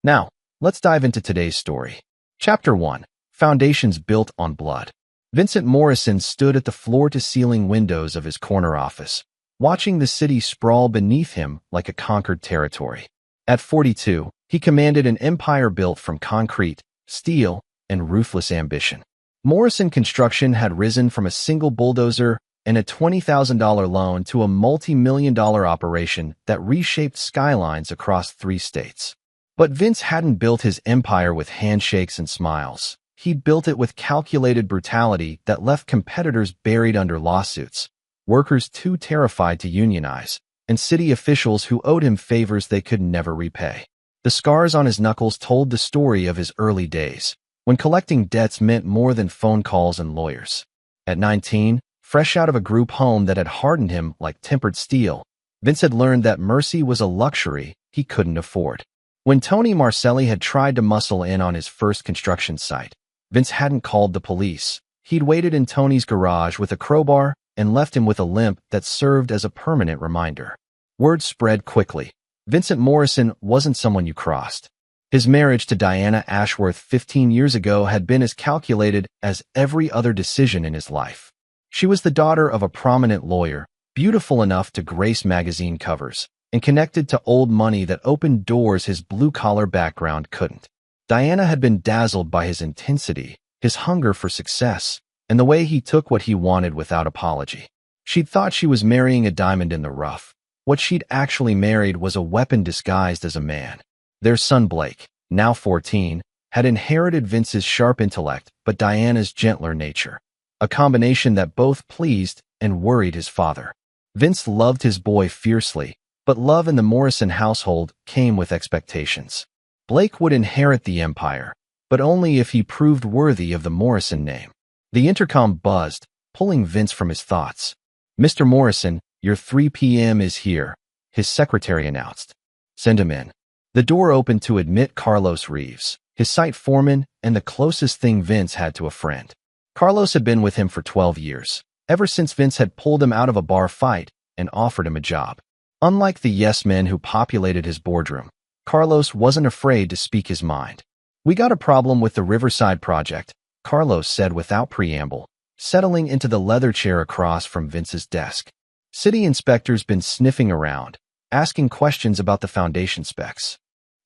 Now, let's dive into today's story. Chapter 1. Foundations Built on Blood. Vincent Morrison stood at the floor-to-ceiling windows of his corner office, watching the city sprawl beneath him like a conquered territory. At 42, he commanded an empire built from concrete, steel, and ruthless ambition. Morrison Construction had risen from a single bulldozer and a $20,000 loan to a multi-million-dollar operation that reshaped skylines across 3 states. But Vince hadn't built his empire with handshakes and smiles. He'd built it with calculated brutality that left competitors buried under lawsuits, workers too terrified to unionize, and city officials who owed him favors they could never repay. The scars on his knuckles told the story of his early days, when collecting debts meant more than phone calls and lawyers. At 19, fresh out of a group home that had hardened him like tempered steel, Vince had learned that mercy was a luxury he couldn't afford. When Tony Marcelli had tried to muscle in on his first construction site, Vince hadn't called the police. He'd waited in Tony's garage with a crowbar and left him with a limp that served as a permanent reminder. Word spread quickly. Vincent Morrison wasn't someone you crossed. His marriage to Diana Ashworth 15 years ago had been as calculated as every other decision in his life. She was the daughter of a prominent lawyer, beautiful enough to grace magazine covers, and connected to old money that opened doors his blue-collar background couldn't. Diana had been dazzled by his intensity, his hunger for success, and the way he took what he wanted without apology. She'd thought she was marrying a diamond in the rough. What she'd actually married was a weapon disguised as a man. Their son Blake, now 14, had inherited Vince's sharp intellect but Diana's gentler nature, a combination that both pleased and worried his father. Vince loved his boy fiercely, but love in the Morrison household came with expectations. Blake would inherit the empire, but only if he proved worthy of the Morrison name. The intercom buzzed, pulling Vince from his thoughts. "Mr. Morrison, your 3 p.m. is here," his secretary announced. "Send him in." The door opened to admit Carlos Reeves, his site foreman and the closest thing Vince had to a friend. Carlos had been with him for 12 years, ever since Vince had pulled him out of a bar fight and offered him a job. Unlike the yes-men who populated his boardroom, Carlos wasn't afraid to speak his mind. "We got a problem with the Riverside project," Carlos said without preamble, settling into the leather chair across from Vince's desk. City inspectors been sniffing around, asking questions about the foundation specs.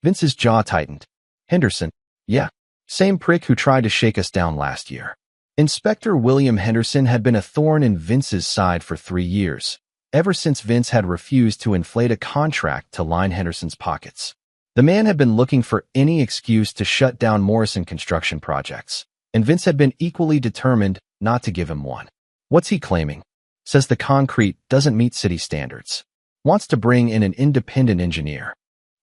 Vince's jaw tightened. "Henderson? Yeah. Same prick who tried to shake us down last year." Inspector William Henderson had been a thorn in Vince's side for 3 years, ever since Vince had refused to inflate a contract to line Henderson's pockets. The man had been looking for any excuse to shut down Morrison construction projects, and Vince had been equally determined not to give him one. "What's he claiming?" "Says the concrete doesn't meet city standards. Wants to bring in an independent engineer."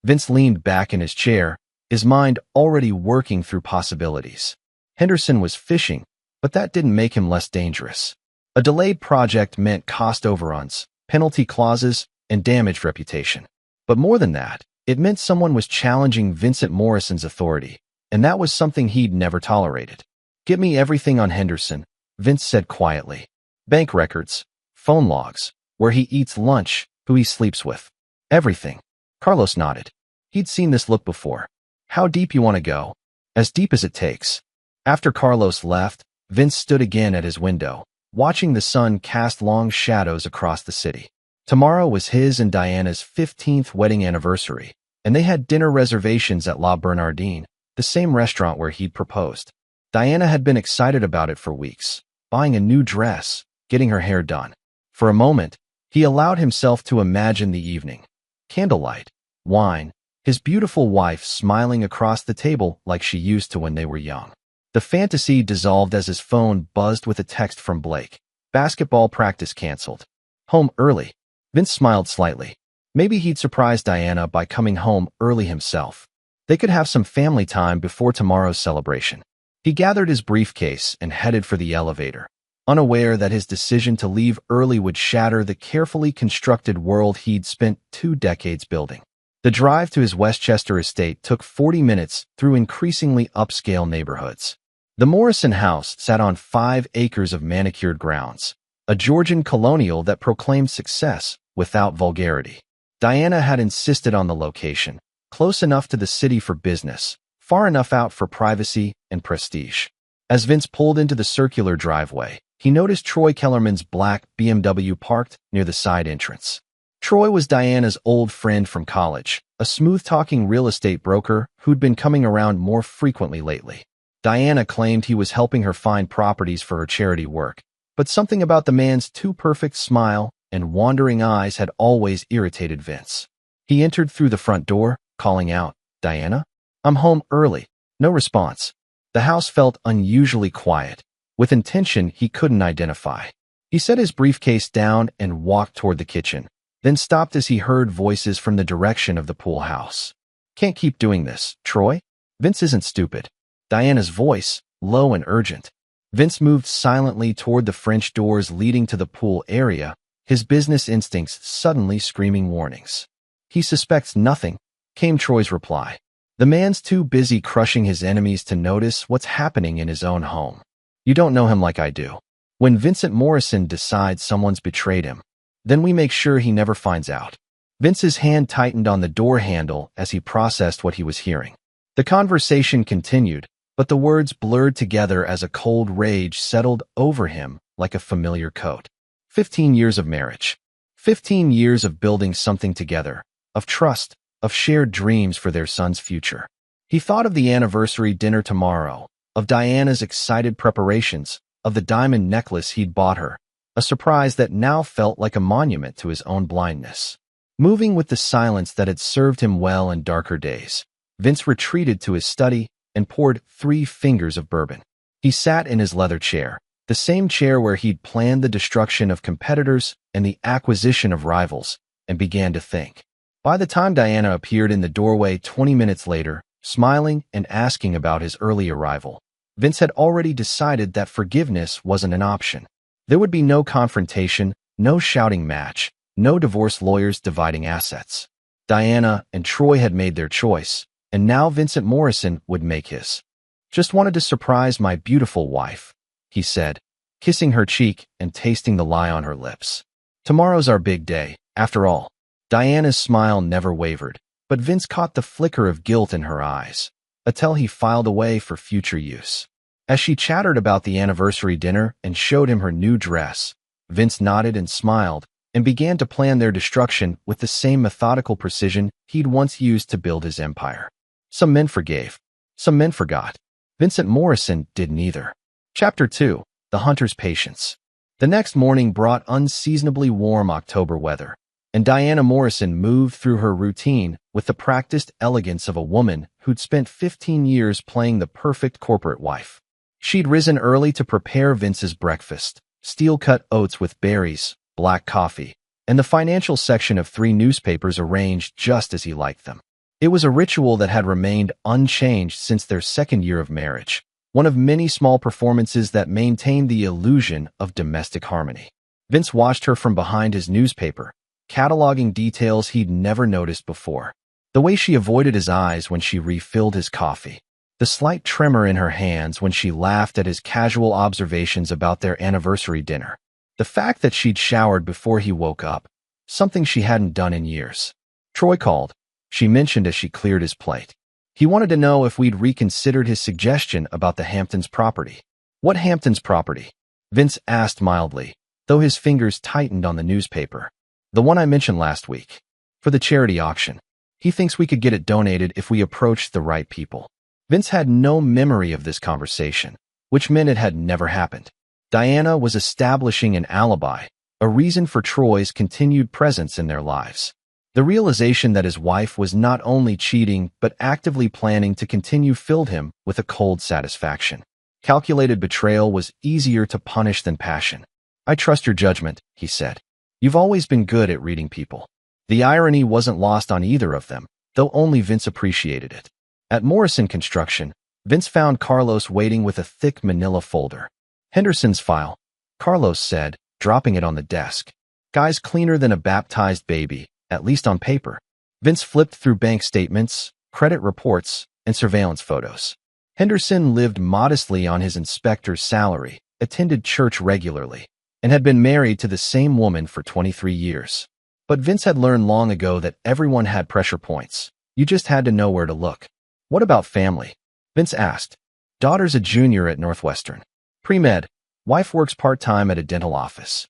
Vince leaned back in his chair, his mind already working through possibilities. Henderson was fishing, but that didn't make him less dangerous. A delayed project meant cost overruns, penalty clauses, and damaged reputation. But more than that, it meant someone was challenging Vincent Morrison's authority, and that was something he'd never tolerated. "Get me everything on Henderson," Vince said quietly. "Bank records, phone logs, where he eats lunch, who he sleeps with. Everything." Carlos nodded. He'd seen this look before. "How deep you want to go?" "As deep as it takes." After Carlos left, Vince stood again at his window, watching the sun cast long shadows across the city. Tomorrow was his and Diana's 15th wedding anniversary, and they had dinner reservations at La Bernardine, the same restaurant where he'd proposed. Diana had been excited about it for weeks, buying a new dress, getting her hair done. For a moment, he allowed himself to imagine the evening. Candlelight, wine, his beautiful wife smiling across the table like she used to when they were young. The fantasy dissolved as his phone buzzed with a text from Blake. "Basketball practice canceled. Home early." Vince smiled slightly. Maybe he'd surprise Diana by coming home early himself. They could have some family time before tomorrow's celebration. He gathered his briefcase and headed for the elevator, unaware that his decision to leave early would shatter the carefully constructed world he'd spent 2 decades building. The drive to his Westchester estate took 40 minutes through increasingly upscale neighborhoods. The Morrison house sat on 5 acres of manicured grounds, a Georgian colonial that proclaimed success without vulgarity. Diana had insisted on the location, close enough to the city for business, far enough out for privacy and prestige. As Vince pulled into the circular driveway, he noticed Troy Kellerman's black BMW parked near the side entrance. Troy was Diana's old friend from college, a smooth-talking real estate broker who'd been coming around more frequently lately. Diana claimed he was helping her find properties for her charity work, but something about the man's too-perfect smile and wandering eyes had always irritated Vince. He entered through the front door, calling out, "Diana? I'm home early." No response. The house felt unusually quiet, with intention he couldn't identify. He set his briefcase down and walked toward the kitchen, then stopped as he heard voices from the direction of the pool house. "Can't keep doing this, Troy. Vince isn't stupid." Diana's voice, low and urgent. Vince moved silently toward the French doors leading to the pool area, his business instincts suddenly screaming warnings. "He suspects nothing," came Troy's reply. "The man's too busy crushing his enemies to notice what's happening in his own home. You don't know him like I do. When Vincent Morrison decides someone's betrayed him, then we make sure he never finds out." Vince's hand tightened on the door handle as he processed what he was hearing. The conversation continued, but the words blurred together as a cold rage settled over him like a familiar coat. 15 years of marriage. 15 years of building something together, of trust, of shared dreams for their son's future. He thought of the anniversary dinner tomorrow, of Diana's excited preparations, of the diamond necklace he'd bought her, a surprise that now felt like a monument to his own blindness. Moving with the silence that had served him well in darker days, Vince retreated to his study and poured 3 fingers of bourbon. He sat in his leather chair, the same chair where he'd planned the destruction of competitors and the acquisition of rivals, and began to think. By the time Diana appeared in the doorway 20 minutes later, smiling and asking about his early arrival, Vince had already decided that forgiveness wasn't an option. There would be no confrontation, no shouting match, no divorce lawyers dividing assets. Diana and Troy had made their choice, and now Vincent Morrison would make his. "Just wanted to surprise my beautiful wife," he said, kissing her cheek and tasting the lie on her lips. "Tomorrow's our big day, after all." Diana's smile never wavered, but Vince caught the flicker of guilt in her eyes, a tell he filed away for future use. As she chattered about the anniversary dinner and showed him her new dress, Vince nodded and smiled and began to plan their destruction with the same methodical precision he'd once used to build his empire. Some men forgave. Some men forgot. Vincent Morrison did neither. Chapter 2. The Hunter's Patience. The next morning brought unseasonably warm October weather, and Diana Morrison moved through her routine with the practiced elegance of a woman who'd spent 15 years playing the perfect corporate wife. She'd risen early to prepare Vince's breakfast, steel-cut oats with berries, black coffee, and the financial section of 3 newspapers arranged just as he liked them. It was a ritual that had remained unchanged since their second year of marriage, one of many small performances that maintained the illusion of domestic harmony. Vince watched her from behind his newspaper, cataloging details he'd never noticed before. The way she avoided his eyes when she refilled his coffee, the slight tremor in her hands when she laughed at his casual observations about their anniversary dinner, the fact that she'd showered before he woke up, something she hadn't done in years. "Troy called," she mentioned as she cleared his plate. "He wanted to know if we'd reconsidered his suggestion about the Hamptons property." "What Hamptons property?" Vince asked mildly, though his fingers tightened on the newspaper. "The one I mentioned last week. For the charity auction. He thinks we could get it donated if we approached the right people." Vince had no memory of this conversation, which meant it had never happened. Diana was establishing an alibi, a reason for Troy's continued presence in their lives. The realization that his wife was not only cheating but actively planning to continue filled him with a cold satisfaction. Calculated betrayal was easier to punish than passion. "I trust your judgment," he said. "You've always been good at reading people." The irony wasn't lost on either of them, though only Vince appreciated it. At Morrison Construction, Vince found Carlos waiting with a thick manila folder. "Henderson's file," Carlos said, dropping it on the desk. "Guy's cleaner than a baptized baby, at least on paper." Vince flipped through bank statements, credit reports, and surveillance photos. Henderson lived modestly on his inspector's salary, attended church regularly, and had been married to the same woman for 23 years. But Vince had learned long ago that everyone had pressure points. You just had to know where to look. What about family? Vince asked. Daughter's a junior at Northwestern. Pre-med. Wife works part-time at a dental office.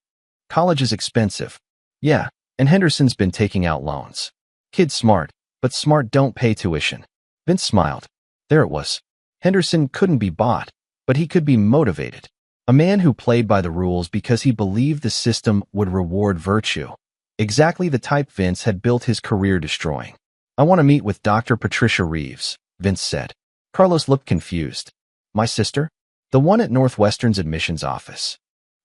College is expensive. Yeah, and Henderson's been taking out loans. Kid's smart, but smart don't pay tuition. Vince smiled. There it was. Henderson couldn't be bought, but he could be motivated. A man who played by the rules because he believed the system would reward virtue. Exactly the type Vince had built his career destroying. I want to meet with Dr. Patricia Reeves, Vince said. Carlos looked confused. My sister? The one at Northwestern's admissions office.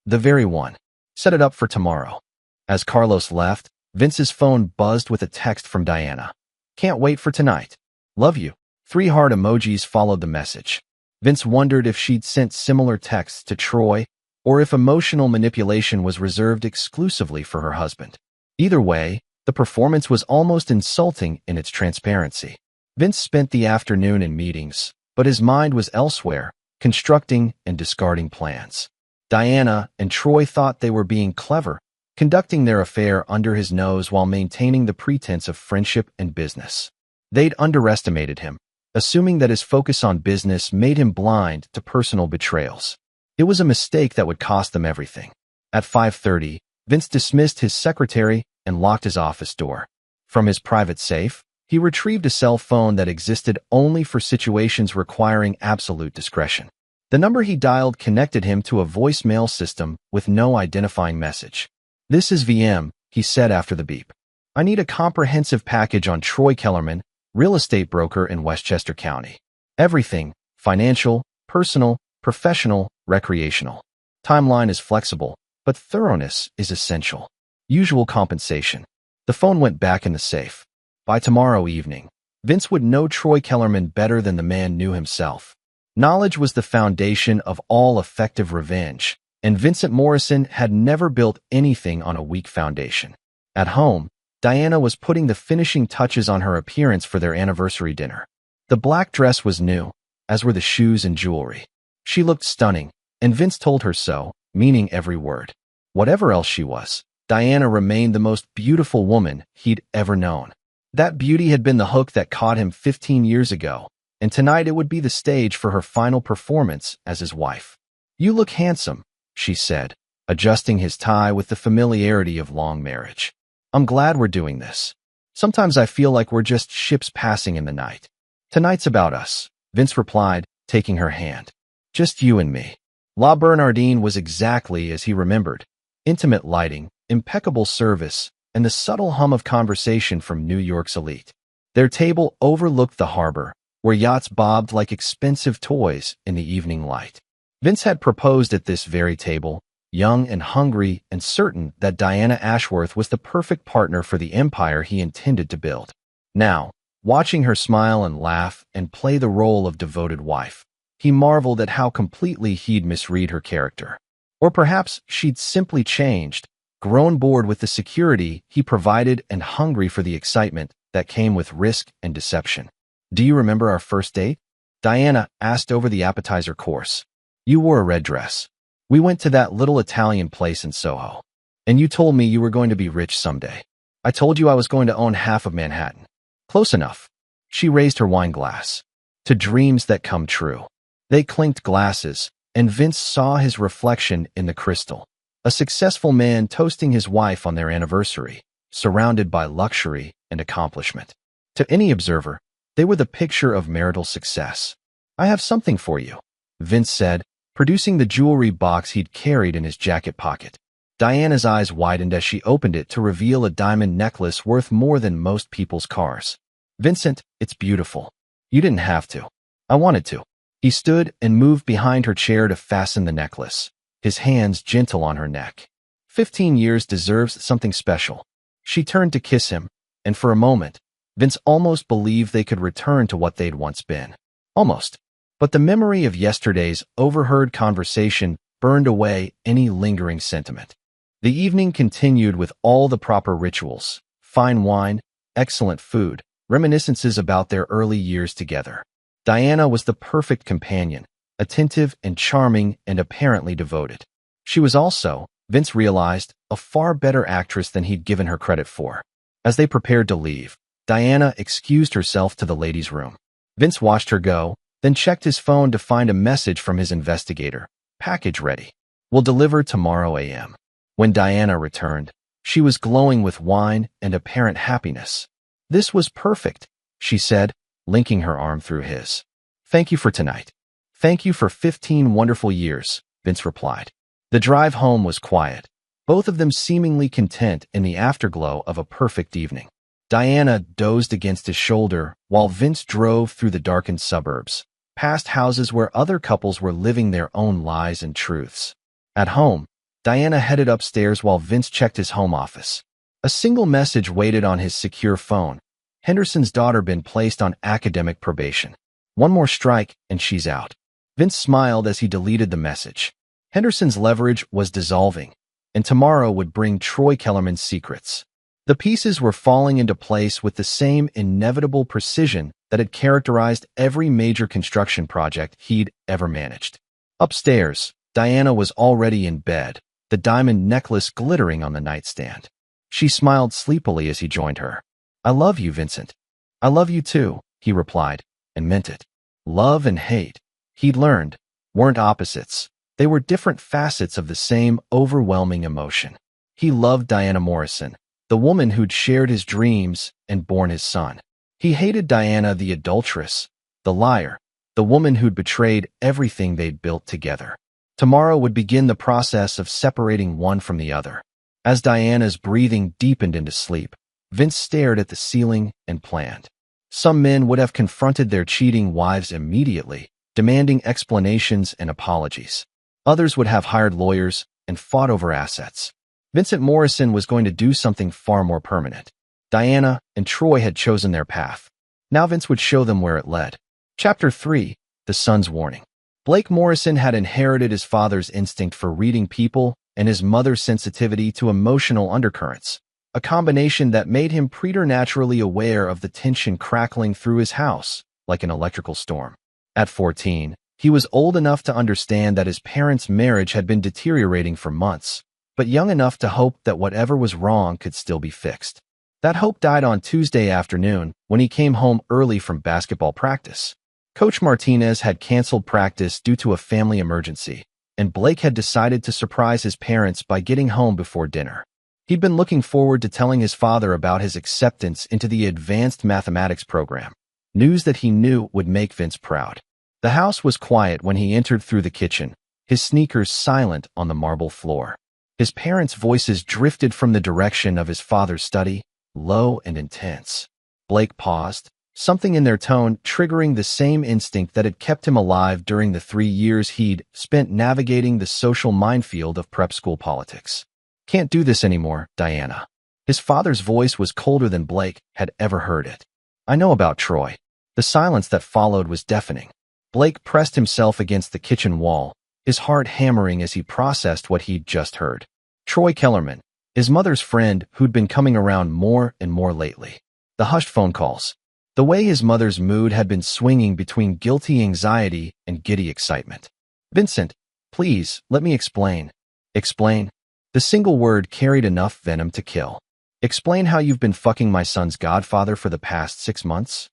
The very one. Set it up for tomorrow. As Carlos left, Vince's phone buzzed with a text from Diana. Can't wait for tonight. Love you. 3 heart emojis followed the message. Vince wondered if she'd sent similar texts to Troy, or if emotional manipulation was reserved exclusively for her husband. Either way, the performance was almost insulting in its transparency. Vince spent the afternoon in meetings, but his mind was elsewhere, constructing and discarding plans. Diana and Troy thought they were being clever, conducting their affair under his nose while maintaining the pretense of friendship and business. They'd underestimated him, assuming that his focus on business made him blind to personal betrayals. It was a mistake that would cost them everything. At 5:30, Vince dismissed his secretary and locked his office door. From his private safe, he retrieved a cell phone that existed only for situations requiring absolute discretion. The number he dialed connected him to a voicemail system with no identifying message. This is VM, he said after the beep. I need a comprehensive package on Troy Kellerman, real estate broker in Westchester County. Everything, financial, personal, professional, recreational. Timeline is flexible, but thoroughness is essential. Usual compensation. The phone went back in the safe. By tomorrow evening, Vince would know Troy Kellerman better than the man knew himself. Knowledge was the foundation of all effective revenge, and Vincent Morrison had never built anything on a weak foundation. At home, Diana was putting the finishing touches on her appearance for their anniversary dinner. The black dress was new, as were the shoes and jewelry. She looked stunning, and Vince told her so, meaning every word. Whatever else she was, Diana remained the most beautiful woman he'd ever known. That beauty had been the hook that caught him 15 years ago, and tonight it would be the stage for her final performance as his wife. You look handsome, she said, adjusting his tie with the familiarity of long marriage. I'm glad we're doing this. Sometimes I feel like we're just ships passing in the night. Tonight's about us, Vince replied, taking her hand. Just you and me. La Bernardine was exactly as he remembered. Intimate lighting, impeccable service, and the subtle hum of conversation from New York's elite. Their table overlooked the harbor, where yachts bobbed like expensive toys in the evening light. Vince had proposed at this very table, young and hungry and certain that Diana Ashworth was the perfect partner for the empire he intended to build. Now, watching her smile and laugh and play the role of devoted wife, he marveled at how completely he'd misread her character. Or perhaps she'd simply changed, grown bored with the security he provided and hungry for the excitement that came with risk and deception. Do you remember our first date? Diana asked over the appetizer course. You wore a red dress. We went to that little Italian place in Soho. And you told me you were going to be rich someday. I told you I was going to own half of Manhattan. Close enough. She raised her wine glass. To dreams that come true. They clinked glasses, and Vince saw his reflection in the crystal. A successful man toasting his wife on their anniversary, surrounded by luxury and accomplishment. To any observer, they were the picture of marital success. I have something for you, Vince said, producing the jewelry box he'd carried in his jacket pocket. Diana's eyes widened as she opened it to reveal a diamond necklace worth more than most people's cars. Vincent, it's beautiful. You didn't have to. I wanted to. He stood and moved behind her chair to fasten the necklace, his hands gentle on her neck. 15 years deserves something special. She turned to kiss him, and for a moment, Vince almost believed they could return to what they'd once been. Almost. But the memory of yesterday's overheard conversation burned away any lingering sentiment. The evening continued with all the proper rituals, fine wine, excellent food, reminiscences about their early years together. Diana was the perfect companion, attentive and charming and apparently devoted. She was also, Vince realized, a far better actress than he'd given her credit for. As they prepared to leave, Diana excused herself to the ladies' room. Vince watched her go, then checked his phone to find a message from his investigator. Package ready. Will deliver tomorrow a.m. When Diana returned, she was glowing with wine and apparent happiness. This was perfect, she said, linking her arm through his. Thank you for tonight. Thank you for 15 wonderful years, Vince replied. The drive home was quiet, both of them seemingly content in the afterglow of a perfect evening. Diana dozed against his shoulder while Vince drove through the darkened suburbs, past houses where other couples were living their own lies and truths. At home, Diana headed upstairs while Vince checked his home office. A single message waited on his secure phone. Henderson's daughter been placed on academic probation. One more strike and she's out. Vince smiled as he deleted the message. Henderson's leverage was dissolving, and tomorrow would bring Troy Kellerman's secrets. The pieces were falling into place with the same inevitable precision that had characterized every major construction project he'd ever managed. Upstairs, Diana was already in bed, the diamond necklace glittering on the nightstand. She smiled sleepily as he joined her. I love you, Vincent. I love you too, he replied, and meant it. Love and hate, he'd learned, weren't opposites. They were different facets of the same overwhelming emotion. He loved Diana Morrison, the woman who'd shared his dreams and borne his son. He hated Diana, the adulteress, the liar, the woman who'd betrayed everything they'd built together. Tomorrow would begin the process of separating one from the other. As Diana's breathing deepened into sleep, Vince stared at the ceiling and planned. Some men would have confronted their cheating wives immediately, demanding explanations and apologies. Others would have hired lawyers and fought over assets. Vincent Morrison was going to do something far more permanent. Diana and Troy had chosen their path. Now Vince would show them where it led. Chapter 3, The Son's Warning. Blake Morrison had inherited his father's instinct for reading people and his mother's sensitivity to emotional undercurrents, a combination that made him preternaturally aware of the tension crackling through his house like an electrical storm. At 14, he was old enough to understand that his parents' marriage had been deteriorating for months, but young enough to hope that whatever was wrong could still be fixed. That hope died on Tuesday afternoon when he came home early from basketball practice. Coach Martinez had canceled practice due to a family emergency, and Blake had decided to surprise his parents by getting home before dinner. He'd been looking forward to telling his father about his acceptance into the advanced mathematics program, news that he knew would make Vince proud. The house was quiet when he entered through the kitchen, his sneakers silent on the marble floor. His parents' voices drifted from the direction of his father's study, low and intense. Blake paused, something in their tone triggering the same instinct that had kept him alive during the 3 years he'd spent navigating the social minefield of prep school politics. Can't do this anymore, Diana. His father's voice was colder than Blake had ever heard it. I know about Troy. The silence that followed was deafening. Blake pressed himself against the kitchen wall, his heart hammering as he processed what he'd just heard. Troy Kellerman, his mother's friend who'd been coming around more and more lately. The hushed phone calls. The way his mother's mood had been swinging between guilty anxiety and giddy excitement. Vincent, please, let me explain. Explain? The single word carried enough venom to kill. Explain how you've been fucking my son's godfather for the past 6 months?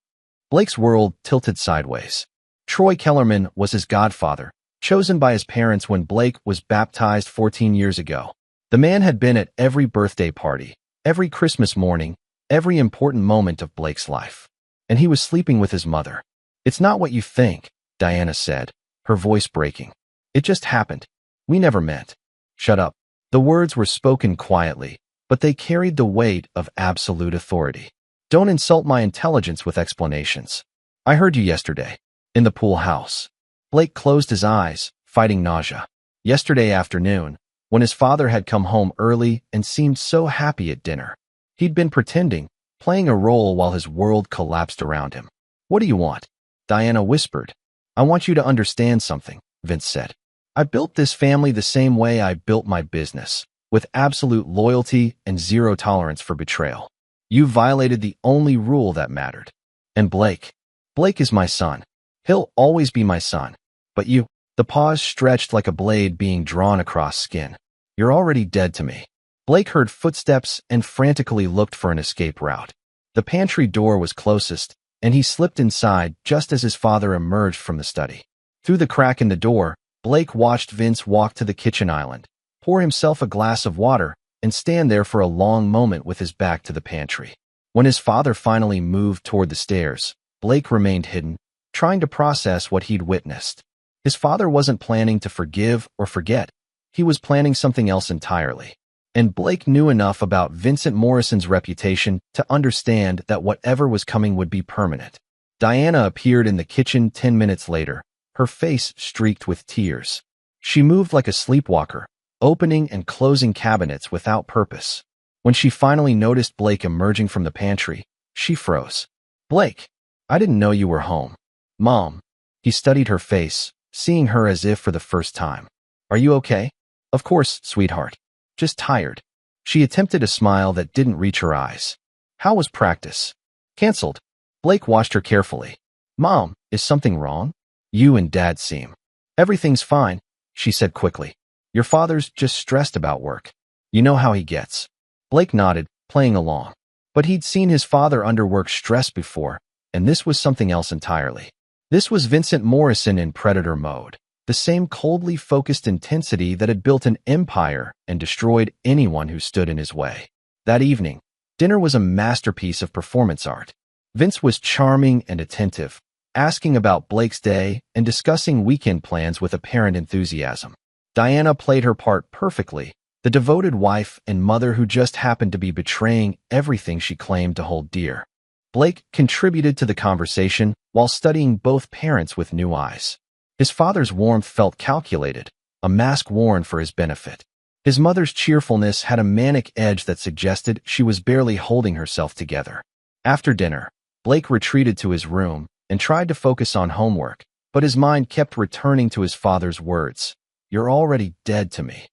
Blake's world tilted sideways. Troy Kellerman was his godfather, chosen by his parents when Blake was baptized 14 years ago. The man had been at every birthday party, every Christmas morning, every important moment of Blake's life. And he was sleeping with his mother. It's not what you think, Diana said, her voice breaking. It just happened. We never meant. Shut up. The words were spoken quietly, but they carried the weight of absolute authority. Don't insult my intelligence with explanations. I heard you yesterday, in the pool house. Blake closed his eyes, fighting nausea. Yesterday afternoon, when his father had come home early and seemed so happy at dinner. He'd been pretending, playing a role while his world collapsed around him. What do you want? Diana whispered. I want you to understand something, Vince said. I built this family the same way I built my business, with absolute loyalty and zero tolerance for betrayal. You violated the only rule that mattered. And Blake is my son. He'll always be my son. But you, the pause stretched like a blade being drawn across skin. You're already dead to me. Blake heard footsteps and frantically looked for an escape route. The pantry door was closest, and he slipped inside just as his father emerged from the study. Through the crack in the door, Blake watched Vince walk to the kitchen island, pour himself a glass of water, and stand there for a long moment with his back to the pantry. When his father finally moved toward the stairs, Blake remained hidden, trying to process what he'd witnessed. His father wasn't planning to forgive or forget. He was planning something else entirely. And Blake knew enough about Vincent Morrison's reputation to understand that whatever was coming would be permanent. Diana appeared in the kitchen 10 minutes later, her face streaked with tears. She moved like a sleepwalker, opening and closing cabinets without purpose. When she finally noticed Blake emerging from the pantry, she froze. "Blake, I didn't know you were home." "Mom." He studied her face, seeing her as if for the first time. "Are you okay?" "Of course, sweetheart. Just tired." She attempted a smile that didn't reach her eyes. "How was practice?" "Canceled." Blake watched her carefully. "Mom, is something wrong?" "You and Dad seem." "Everything's fine," she said quickly. "Your father's just stressed about work. You know how he gets." Blake nodded, playing along. But he'd seen his father under work stress before, and this was something else entirely. This was Vincent Morrison in predator mode, the same coldly focused intensity that had built an empire and destroyed anyone who stood in his way. That evening, dinner was a masterpiece of performance art. Vince was charming and attentive, asking about Blake's day and discussing weekend plans with apparent enthusiasm. Diana played her part perfectly, the devoted wife and mother who just happened to be betraying everything she claimed to hold dear. Blake contributed to the conversation while studying both parents with new eyes. His father's warmth felt calculated, a mask worn for his benefit. His mother's cheerfulness had a manic edge that suggested she was barely holding herself together. After dinner, Blake retreated to his room and tried to focus on homework, but his mind kept returning to his father's words. "You're already dead to me."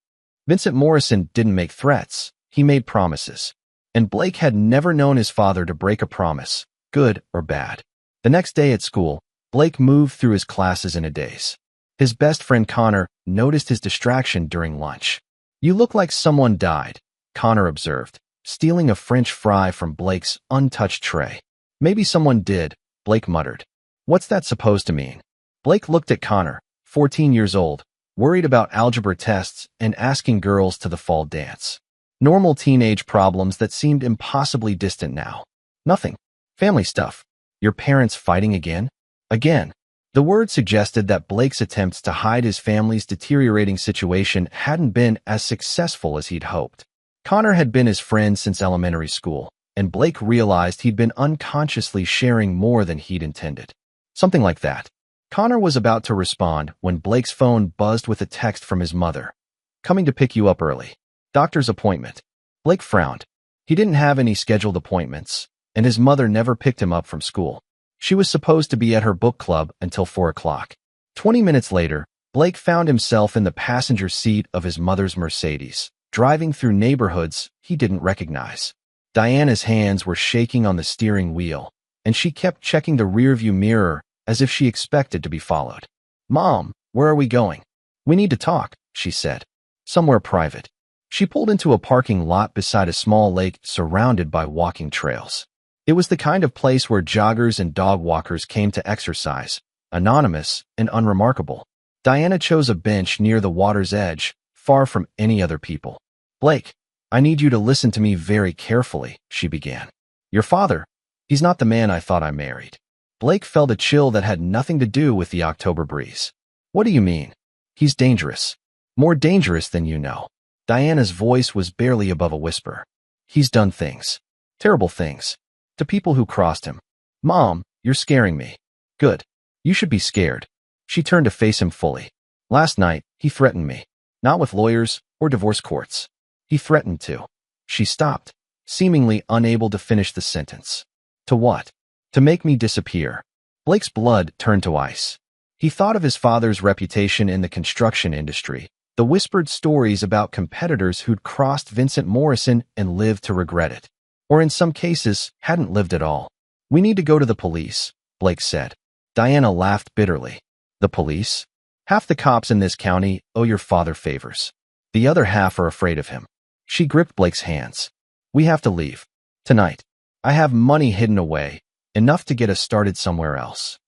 Vincent Morrison didn't make threats, he made promises. And Blake had never known his father to break a promise, good or bad. The next day at school, Blake moved through his classes in a daze. His best friend Connor noticed his distraction during lunch. "You look like someone died," Connor observed, stealing a French fry from Blake's untouched tray. "Maybe someone did," Blake muttered. "What's that supposed to mean?" Blake looked at Connor, 14 years old, worried about algebra tests and asking girls to the fall dance. Normal teenage problems that seemed impossibly distant now. "Nothing. Family stuff." "Your parents fighting again?" "Again." The word suggested that Blake's attempts to hide his family's deteriorating situation hadn't been as successful as he'd hoped. Connor had been his friend since elementary school, and Blake realized he'd been unconsciously sharing more than he'd intended. Something like that. Connor was about to respond when Blake's phone buzzed with a text from his mother. "Coming to pick you up early. Doctor's appointment." Blake frowned. He didn't have any scheduled appointments, and his mother never picked him up from school. She was supposed to be at her book club until 4 o'clock. 20 minutes later, Blake found himself in the passenger seat of his mother's Mercedes, driving through neighborhoods he didn't recognize. Diana's hands were shaking on the steering wheel, and she kept checking the rearview mirror as if she expected to be followed. "Mom, where are we going?" "We need to talk," she said. "Somewhere private." She pulled into a parking lot beside a small lake surrounded by walking trails. It was the kind of place where joggers and dog walkers came to exercise, anonymous and unremarkable. Diana chose a bench near the water's edge, far from any other people. "Blake, I need you to listen to me very carefully," she began. "Your father, he's not the man I thought I married." Blake felt a chill that had nothing to do with the October breeze. "What do you mean?" "He's dangerous. More dangerous than you know." Diana's voice was barely above a whisper. "He's done things. Terrible things. To people who crossed him." "Mom, you're scaring me." "Good. You should be scared." She turned to face him fully. "Last night, he threatened me. Not with lawyers or divorce courts. He threatened to." She stopped, seemingly unable to finish the sentence. "To what?" "To make me disappear." Blake's blood turned to ice. He thought of his father's reputation in the construction industry, the whispered stories about competitors who'd crossed Vincent Morrison and lived to regret it. Or in some cases, hadn't lived at all. "We need to go to the police," Blake said. Diana laughed bitterly. "The police? Half the cops in this county owe your father favors. The other half are afraid of him." She gripped Blake's hands. "We have to leave. Tonight." I have money hidden away, enough to get us started somewhere else.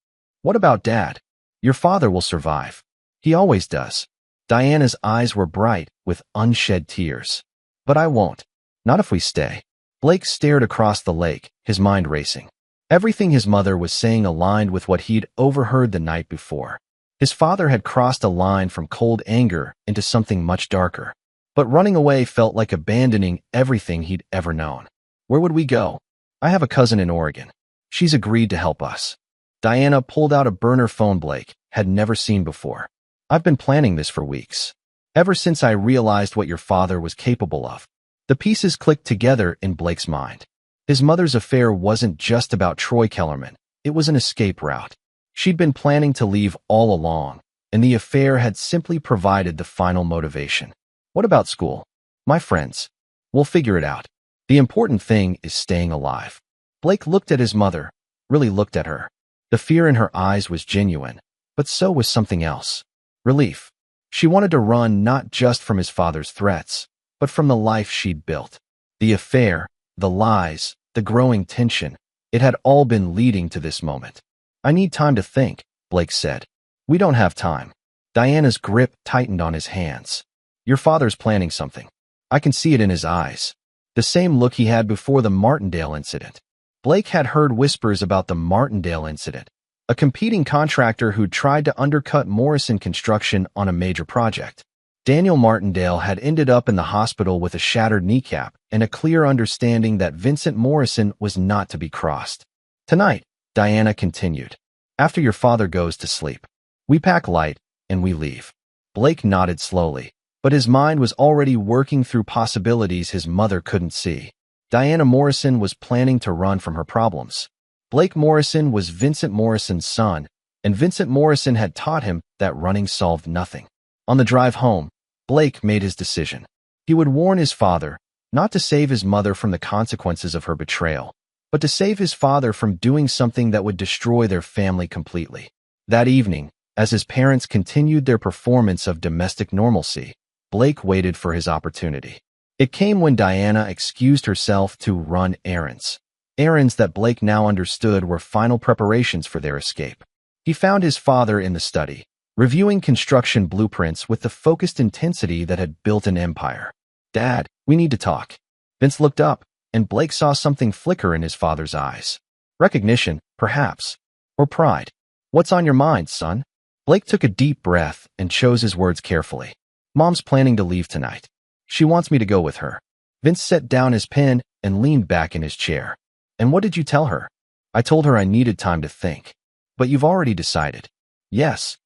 What about Dad? Your father will survive. He always does. Diana's eyes were bright with unshed tears. But I won't. Not if we stay. Blake stared across the lake, his mind racing. Everything his mother was saying aligned with what he'd overheard the night before. His father had crossed a line from cold anger into something much darker. But running away felt like abandoning everything he'd ever known. Where would we go? I have a cousin in Oregon. She's agreed to help us. Diana pulled out a burner phone Blake had never seen before. I've been planning this for weeks. Ever since I realized what your father was capable of. The pieces clicked together in Blake's mind. His mother's affair wasn't just about Troy Kellerman. It was an escape route. She'd been planning to leave all along, and the affair had simply provided the final motivation. What about school? My friends. We'll figure it out. The important thing is staying alive. Blake looked at his mother, really looked at her. The fear in her eyes was genuine, but so was something else. Relief. She wanted to run not just from his father's threats, but from the life she'd built. The affair, the lies, the growing tension, it had all been leading to this moment. I need time to think, Blake said. We don't have time. Diana's grip tightened on his hands. Your father's planning something. I can see it in his eyes. The same look he had before the Martindale incident. Blake had heard whispers about the Martindale incident, a competing contractor who'd tried to undercut Morrison Construction on a major project. Daniel Martindale had ended up in the hospital with a shattered kneecap and a clear understanding that Vincent Morrison was not to be crossed. Tonight, Diana continued. After your father goes to sleep, we pack light and we leave. Blake nodded slowly, but his mind was already working through possibilities his mother couldn't see. Diana Morrison was planning to run from her problems. Blake Morrison was Vincent Morrison's son, and Vincent Morrison had taught him that running solved nothing. On the drive home, Blake made his decision. He would warn his father, not to save his mother from the consequences of her betrayal, but to save his father from doing something that would destroy their family completely. That evening, as his parents continued their performance of domestic normalcy, Blake waited for his opportunity. It came when Diana excused herself to run errands. Errands that Blake now understood were final preparations for their escape. He found his father in the study, reviewing construction blueprints with the focused intensity that had built an empire. Dad, we need to talk. Vince looked up, and Blake saw something flicker in his father's eyes. Recognition, perhaps. Or pride. What's on your mind, son? Blake took a deep breath and chose his words carefully. Mom's planning to leave tonight. She wants me to go with her. Vince set down his pen and leaned back in his chair. And what did you tell her? I told her I needed time to think. But you've already decided. Yes.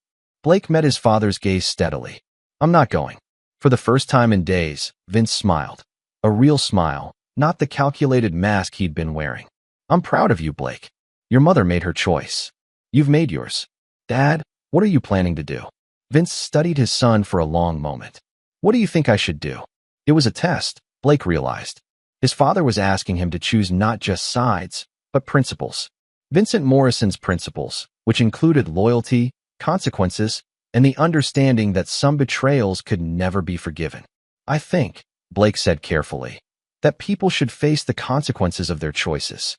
Blake met his father's gaze steadily. I'm not going. For the first time in days, Vince smiled. A real smile, not the calculated mask he'd been wearing. I'm proud of you, Blake. Your mother made her choice. You've made yours. Dad, what are you planning to do? Vince studied his son for a long moment. What do you think I should do? It was a test, Blake realized. His father was asking him to choose not just sides, but principles. Vincent Morrison's principles, which included loyalty, consequences, and the understanding that some betrayals could never be forgiven. I think, Blake said carefully, that people should face the consequences of their choices.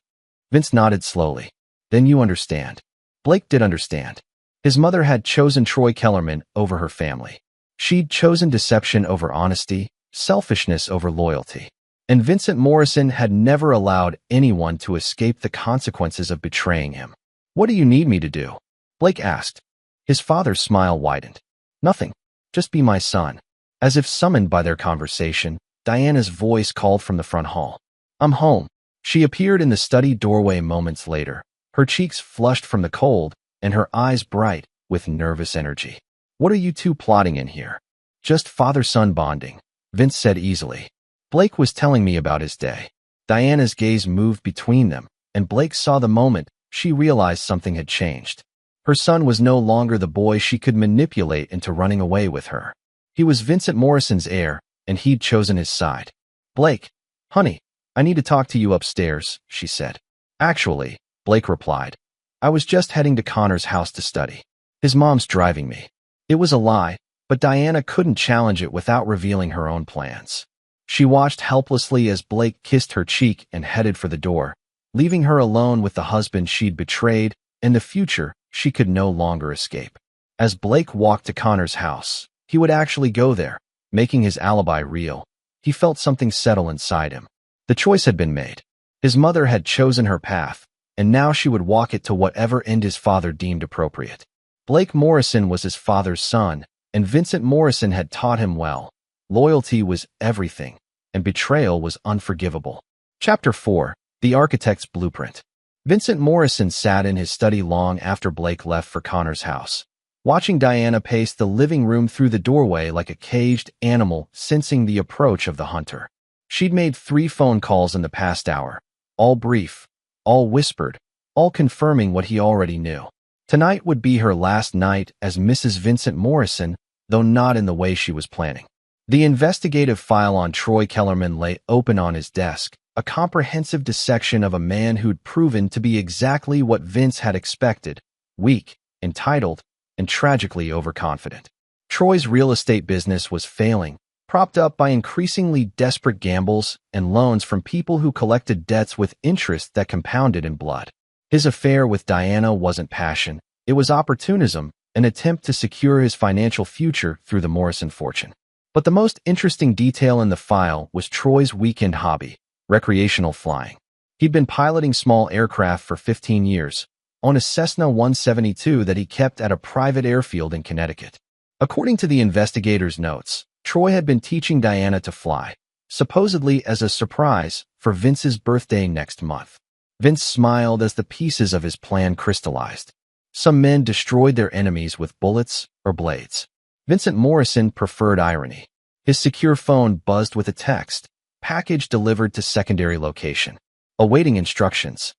Vince nodded slowly. Then you understand. Blake did understand. His mother had chosen Troy Kellerman over her family. She'd chosen deception over honesty, selfishness over loyalty. And Vincent Morrison had never allowed anyone to escape the consequences of betraying him. What do you need me to do? Blake asked. His father's smile widened. Nothing. Just be my son. As if summoned by their conversation, Diana's voice called from the front hall. I'm home. She appeared in the study doorway moments later, her cheeks flushed from the cold and her eyes bright with nervous energy. What are you two plotting in here? Just father-son bonding, Vince said easily. Blake was telling me about his day. Diana's gaze moved between them, and Blake saw the moment she realized something had changed. Her son was no longer the boy she could manipulate into running away with her. He was Vincent Morrison's heir, and he'd chosen his side. Blake, honey, I need to talk to you upstairs, she said. Actually, Blake replied, I was just heading to Connor's house to study. His mom's driving me. It was a lie, but Diana couldn't challenge it without revealing her own plans. She watched helplessly as Blake kissed her cheek and headed for the door, leaving her alone with the husband she'd betrayed and the future she could no longer escape. As Blake walked to Connor's house, he would actually go there, making his alibi real. He felt something settle inside him. The choice had been made. His mother had chosen her path, and now she would walk it to whatever end his father deemed appropriate. Blake Morrison was his father's son, and Vincent Morrison had taught him well. Loyalty was everything, and betrayal was unforgivable. Chapter 4. The Architect's Blueprint. Vincent Morrison sat in his study long after Blake left for Connor's house, watching Diana pace the living room through the doorway like a caged animal sensing the approach of the hunter. She'd made 3 phone calls in the past hour, all brief, all whispered, all confirming what he already knew. Tonight would be her last night as Mrs. Vincent Morrison, though not in the way she was planning. The investigative file on Troy Kellerman lay open on his desk, a comprehensive dissection of a man who'd proven to be exactly what Vince had expected: weak, entitled, and tragically overconfident. Troy's real estate business was failing, propped up by increasingly desperate gambles and loans from people who collected debts with interest that compounded in blood. His affair with Diana wasn't passion, it was opportunism, an attempt to secure his financial future through the Morrison fortune. But the most interesting detail in the file was Troy's weekend hobby: recreational flying. He'd been piloting small aircraft for 15 years, on a Cessna 172 that he kept at a private airfield in Connecticut. According to the investigators' notes, Troy had been teaching Diana to fly, supposedly as a surprise for Vince's birthday next month. Vince smiled as the pieces of his plan crystallized. Some men destroyed their enemies with bullets or blades. Vincent Morrison preferred irony. His secure phone buzzed with a text: package delivered to secondary location. Awaiting instructions.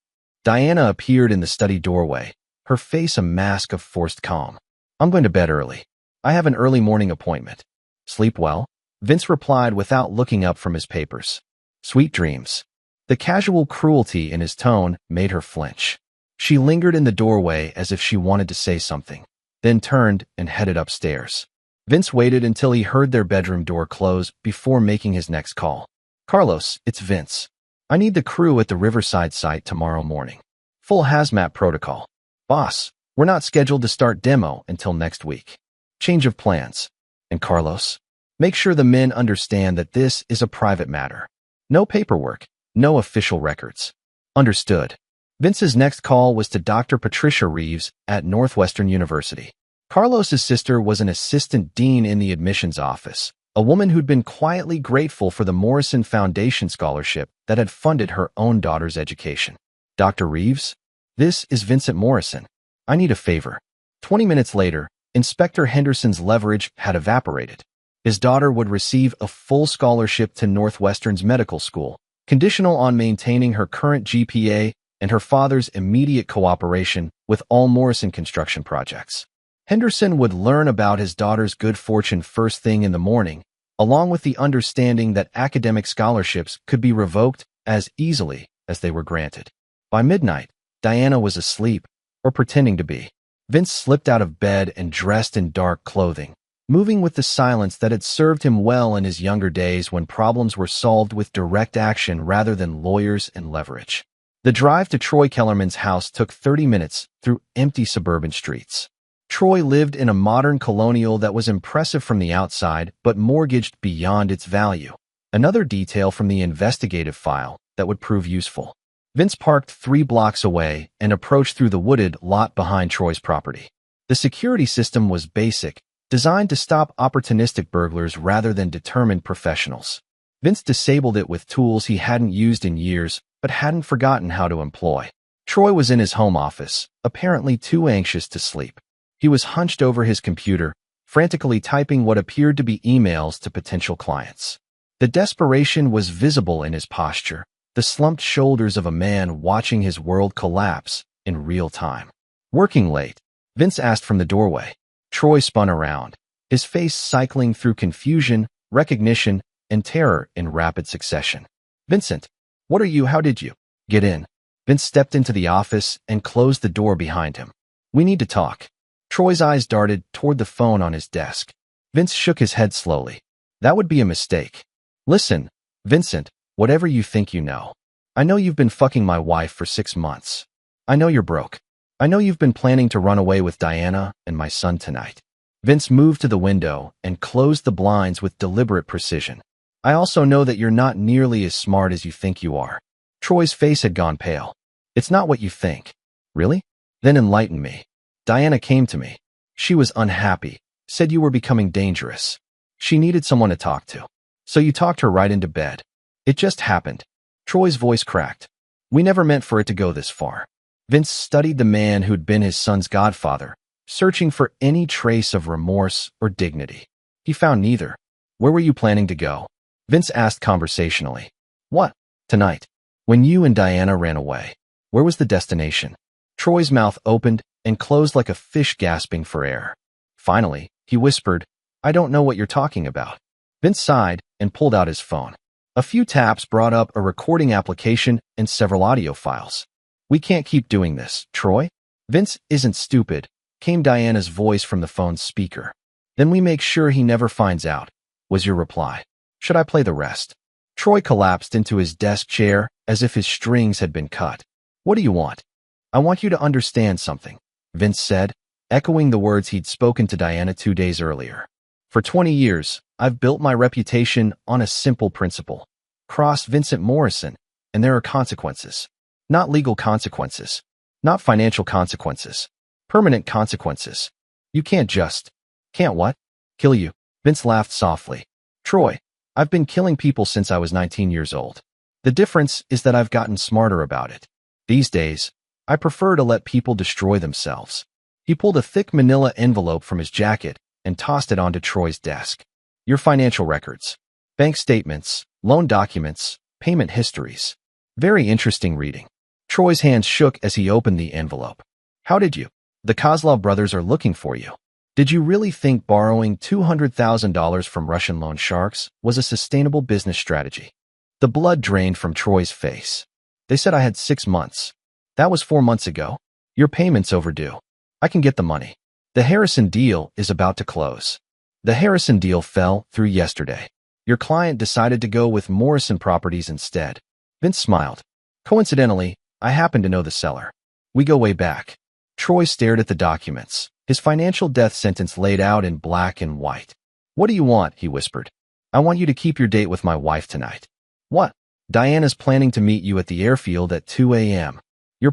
Diana appeared in the study doorway, her face a mask of forced calm. "I'm going to bed early. I have an early morning appointment." "Sleep well?" Vince replied without looking up from his papers. "Sweet dreams." The casual cruelty in his tone made her flinch. She lingered in the doorway as if she wanted to say something, then turned and headed upstairs. Vince waited until he heard their bedroom door close before making his next call. "Carlos, it's Vince. I need the crew at the Riverside site tomorrow morning. Full hazmat protocol." "Boss, we're not scheduled to start demo until next week." "Change of plans." "And Carlos, make sure the men understand that this is a private matter. No paperwork, no official records." "Understood." Vince's next call was to Dr. Patricia Reeves at Northwestern University. Carlos's sister was an assistant dean in the admissions office, a woman who'd been quietly grateful for the Morrison Foundation scholarship that had funded her own daughter's education. "Dr. Reeves, this is Vincent Morrison. I need a favor." 20 minutes later, Inspector Henderson's leverage had evaporated. His daughter would receive a full scholarship to Northwestern's medical school, conditional on maintaining her current GPA and her father's immediate cooperation with all Morrison construction projects. Henderson would learn about his daughter's good fortune first thing in the morning, along with the understanding that academic scholarships could be revoked as easily as they were granted. By midnight, Diana was asleep, or pretending to be. Vince slipped out of bed and dressed in dark clothing, moving with the silence that had served him well in his younger days when problems were solved with direct action rather than lawyers and leverage. The drive to Troy Kellerman's house took 30 minutes through empty suburban streets. Troy lived in a modern colonial that was impressive from the outside but mortgaged beyond its value. Another detail from the investigative file that would prove useful. Vince parked 3 blocks away and approached through the wooded lot behind Troy's property. The security system was basic, designed to stop opportunistic burglars rather than determined professionals. Vince disabled it with tools he hadn't used in years but hadn't forgotten how to employ. Troy was in his home office, apparently too anxious to sleep. He was hunched over his computer, frantically typing what appeared to be emails to potential clients. The desperation was visible in his posture, the slumped shoulders of a man watching his world collapse in real time. "Working late?" Vince asked from the doorway. Troy spun around, his face cycling through confusion, recognition, and terror in rapid succession. "Vincent, what are you? How did you get in?" Vince stepped into the office and closed the door behind him. "We need to talk." Troy's eyes darted toward the phone on his desk. Vince shook his head slowly. "That would be a mistake. Listen, Vincent, whatever you think you know, I know you've been fucking my wife for 6 months. I know you're broke. I know you've been planning to run away with Diana and my son tonight. Vince moved to the window and closed the blinds with deliberate precision. I also know that you're not nearly as smart as you think you are. Troy's face had gone pale. It's not what you think. Really? Then enlighten me. Diana came to me. She was unhappy, said you were becoming dangerous. She needed someone to talk to. So you talked her right into bed. It just happened. Troy's voice cracked. We never meant for it to go this far. Vince studied the man who'd been his son's godfather, searching for any trace of remorse or dignity. He found neither. Where were you planning to go? Vince asked conversationally. What? Tonight. When you and Diana ran away. Where was the destination? Troy's mouth opened and closed like a fish gasping for air. Finally, he whispered, I don't know what you're talking about. Vince sighed and pulled out his phone. A few taps brought up a recording application and several audio files. We can't keep doing this, Troy. Vince isn't stupid, came Diana's voice from the phone's speaker. Then we make sure he never finds out, was your reply. Should I play the rest? Troy collapsed into his desk chair as if his strings had been cut. What do you want? I want you to understand something, Vince said, echoing the words he'd spoken to Diana 2 days earlier. For 20 years, I've built my reputation on a simple principle. Cross Vincent Morrison, and there are consequences. Not legal consequences. Not financial consequences. Permanent consequences. You can't just. Can't what? Kill you. Vince laughed softly. Troy, I've been killing people since I was 19 years old. The difference is that I've gotten smarter about it. These days, I prefer to let people destroy themselves. He pulled a thick manila envelope from his jacket and tossed it onto Troy's desk. Your financial records. Bank statements, loan documents, payment histories. Very interesting reading. Troy's hands shook as he opened the envelope. How did you? The Kozlov brothers are looking for you. Did you really think borrowing $200,000 from Russian loan sharks was a sustainable business strategy? The blood drained from Troy's face. They said I had 6 months. That was 4 months ago. Your payment's overdue. I can get the money. The Harrison deal is about to close. The Harrison deal fell through yesterday. Your client decided to go with Morrison Properties instead. Vince smiled. Coincidentally, I happen to know the seller. We go way back. Troy stared at the documents, his financial death sentence laid out in black and white. What do you want? He whispered. I want you to keep your date with my wife tonight. What? Diana's planning to meet you at the airfield at 2 a.m. Your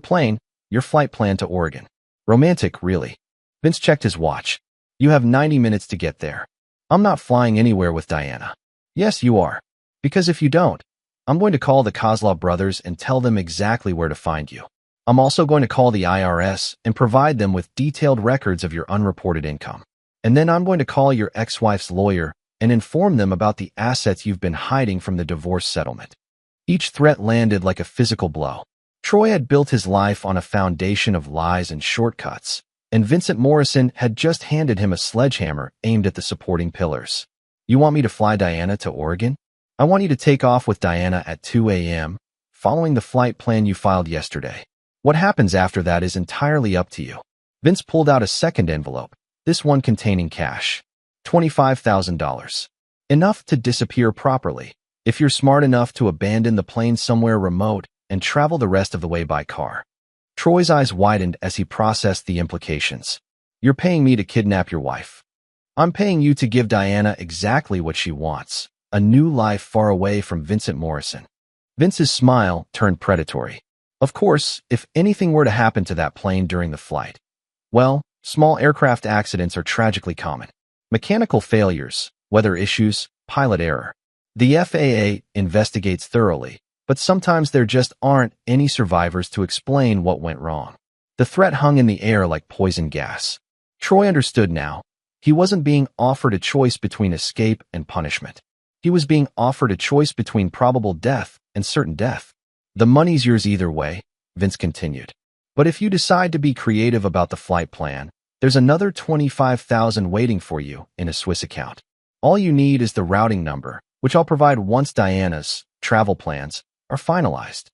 flight plan to Oregon. Romantic, really. Vince checked his watch. You have 90 minutes to get there. I'm not flying anywhere with Diana. Yes, you are. Because if you don't, I'm going to call the Kozlov brothers and tell them exactly where to find you. I'm also going to call the IRS and provide them with detailed records of your unreported income. And then I'm going to call your ex-wife's lawyer and inform them about the assets you've been hiding from the divorce settlement. Each threat landed like a physical blow. Troy had built his life on a foundation of lies and shortcuts, and Vincent Morrison had just handed him a sledgehammer aimed at the supporting pillars. You want me to fly Diana to Oregon? I want you to take off with Diana at 2 a.m., following the flight plan you filed yesterday. What happens after that is entirely up to you. Vince pulled out a second envelope, this one containing cash. $25,000. Enough to disappear properly, if you're smart enough to abandon the plane somewhere remote and travel the rest of the way by car. Troy's eyes widened as he processed the implications. You're paying me to kidnap your wife. I'm paying you to give Diana exactly what she wants. A new life far away from Vincent Morrison. Vince's smile turned predatory. Of course, if anything were to happen to that plane during the flight. Well, small aircraft accidents are tragically common. Mechanical failures, weather issues, pilot error. The FAA investigates thoroughly, but sometimes there just aren't any survivors to explain what went wrong. The threat hung in the air like poison gas. Troy understood now. He wasn't being offered a choice between escape and punishment. He was being offered a choice between probable death and certain death. The money's yours either way, Vince continued. But if you decide to be creative about the flight plan, there's another $25,000 waiting for you in a Swiss account. All you need is the routing number, which I'll provide once Diana's travel plans are finalized.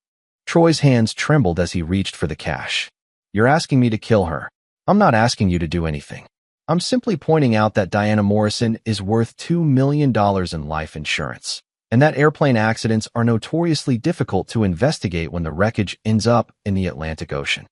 Troy's hands trembled as he reached for the cash. You're asking me to kill her. I'm not asking you to do anything. I'm simply pointing out that Diana Morrison is worth $2 million in life insurance. And that airplane accidents are notoriously difficult to investigate when the wreckage ends up in the Atlantic Ocean.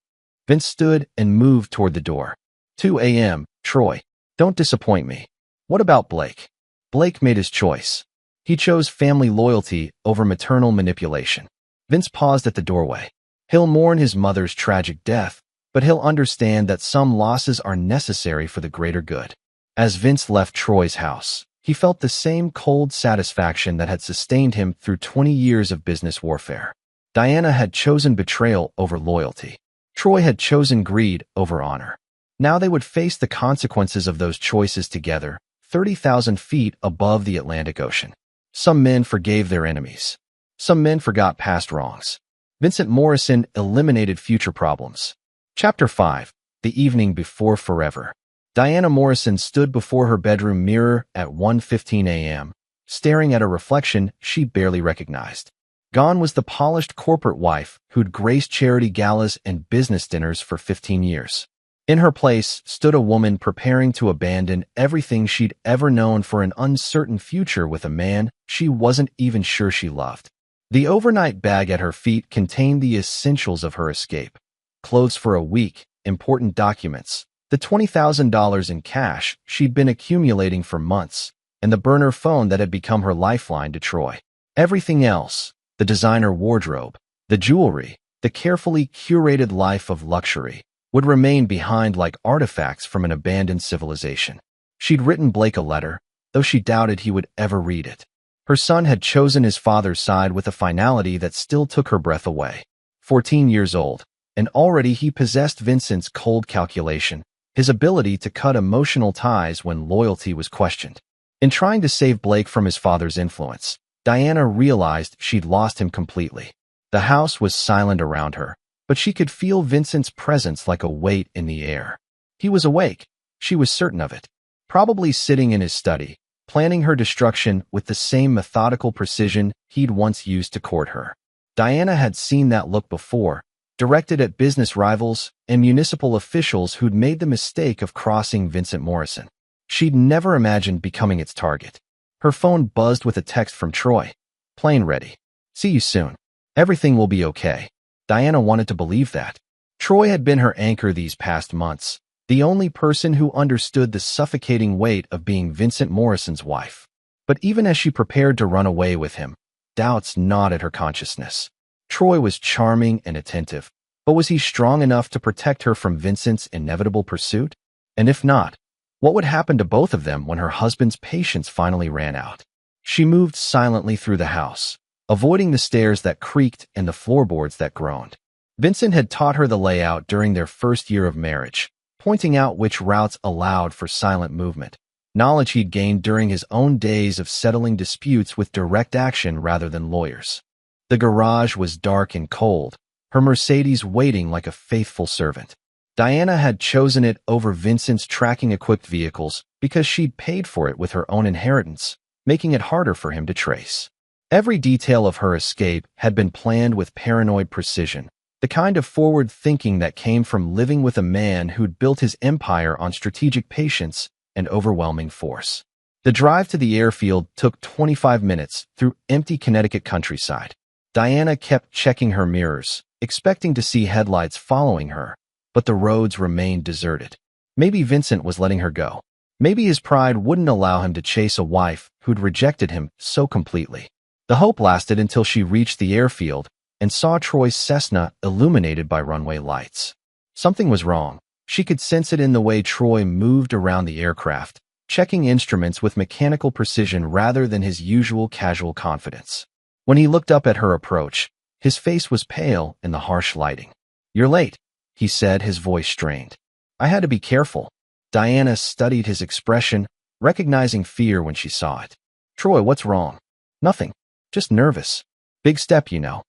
Vince stood and moved toward the door. 2 a.m., Troy. Don't disappoint me. What about Blake? Blake made his choice. He chose family loyalty over maternal manipulation. Vince paused at the doorway. He'll mourn his mother's tragic death, but he'll understand that some losses are necessary for the greater good. As Vince left Troy's house, he felt the same cold satisfaction that had sustained him through 20 years of business warfare. Diana had chosen betrayal over loyalty. Troy had chosen greed over honor. Now they would face the consequences of those choices together, 30,000 feet above the Atlantic Ocean. Some men forgave their enemies. Some men forgot past wrongs. Vincent Morrison eliminated future problems. Chapter 5. The Evening Before Forever. Diana Morrison stood before her bedroom mirror at 1:15 a.m., staring at a reflection she barely recognized. Gone was the polished corporate wife who'd graced charity galas and business dinners for 15 years. In her place stood a woman preparing to abandon everything she'd ever known for an uncertain future with a man she wasn't even sure she loved. The overnight bag at her feet contained the essentials of her escape: clothes for a week, important documents, the $20,000 in cash she'd been accumulating for months, and the burner phone that had become her lifeline to Troy. Everything else, the designer wardrobe, the jewelry, the carefully curated life of luxury, would remain behind like artifacts from an abandoned civilization. She'd written Blake a letter, though she doubted he would ever read it. Her son had chosen his father's side with a finality that still took her breath away. 14 years old, and already he possessed Vincent's cold calculation, his ability to cut emotional ties when loyalty was questioned. In trying to save Blake from his father's influence, Diana realized she'd lost him completely. The house was silent around her, but she could feel Vincent's presence like a weight in the air. He was awake, she was certain of it, probably sitting in his study, planning her destruction with the same methodical precision he'd once used to court her. Diana had seen that look before, directed at business rivals and municipal officials who'd made the mistake of crossing Vincent Morrison. She'd never imagined becoming its target. Her phone buzzed with a text from Troy. "Plane ready. See you soon. Everything will be okay." Diana wanted to believe that. Troy had been her anchor these past months, the only person who understood the suffocating weight of being Vincent Morrison's wife. But even as she prepared to run away with him, doubts gnawed at her consciousness. Troy was charming and attentive, but was he strong enough to protect her from Vincent's inevitable pursuit? And if not, what would happen to both of them when her husband's patience finally ran out? She moved silently through the house, avoiding the stairs that creaked and the floorboards that groaned. Vincent had taught her the layout during their first year of marriage, pointing out which routes allowed for silent movement, knowledge he'd gained during his own days of settling disputes with direct action rather than lawyers. The garage was dark and cold, her Mercedes waiting like a faithful servant. Diana had chosen it over Vincent's tracking-equipped vehicles because she'd paid for it with her own inheritance, making it harder for him to trace. Every detail of her escape had been planned with paranoid precision, the kind of forward thinking that came from living with a man who'd built his empire on strategic patience and overwhelming force. The drive to the airfield took 25 minutes through empty Connecticut countryside. Diana kept checking her mirrors, expecting to see headlights following her, but the roads remained deserted. Maybe Vincent was letting her go. Maybe his pride wouldn't allow him to chase a wife who'd rejected him so completely. The hope lasted until she reached the airfield and saw Troy's Cessna illuminated by runway lights. Something was wrong. She could sense it in the way Troy moved around the aircraft, checking instruments with mechanical precision rather than his usual casual confidence. When he looked up at her approach, his face was pale in the harsh lighting. "You're late," he said, his voice strained. "I had to be careful." Diana studied his expression, recognizing fear when she saw it. "Troy, what's wrong?" "Nothing. Just nervous. Big step, you know."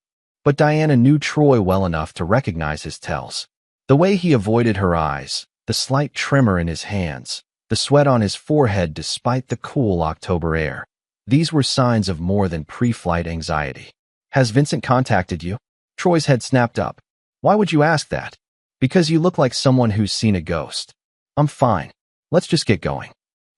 But Diana knew Troy well enough to recognize his tells. The way he avoided her eyes, the slight tremor in his hands, the sweat on his forehead despite the cool October air. These were signs of more than pre-flight anxiety. "Has Vincent contacted you?" Troy's head snapped up. "Why would you ask that?" "Because you look like someone who's seen a ghost." "I'm fine. Let's just get going."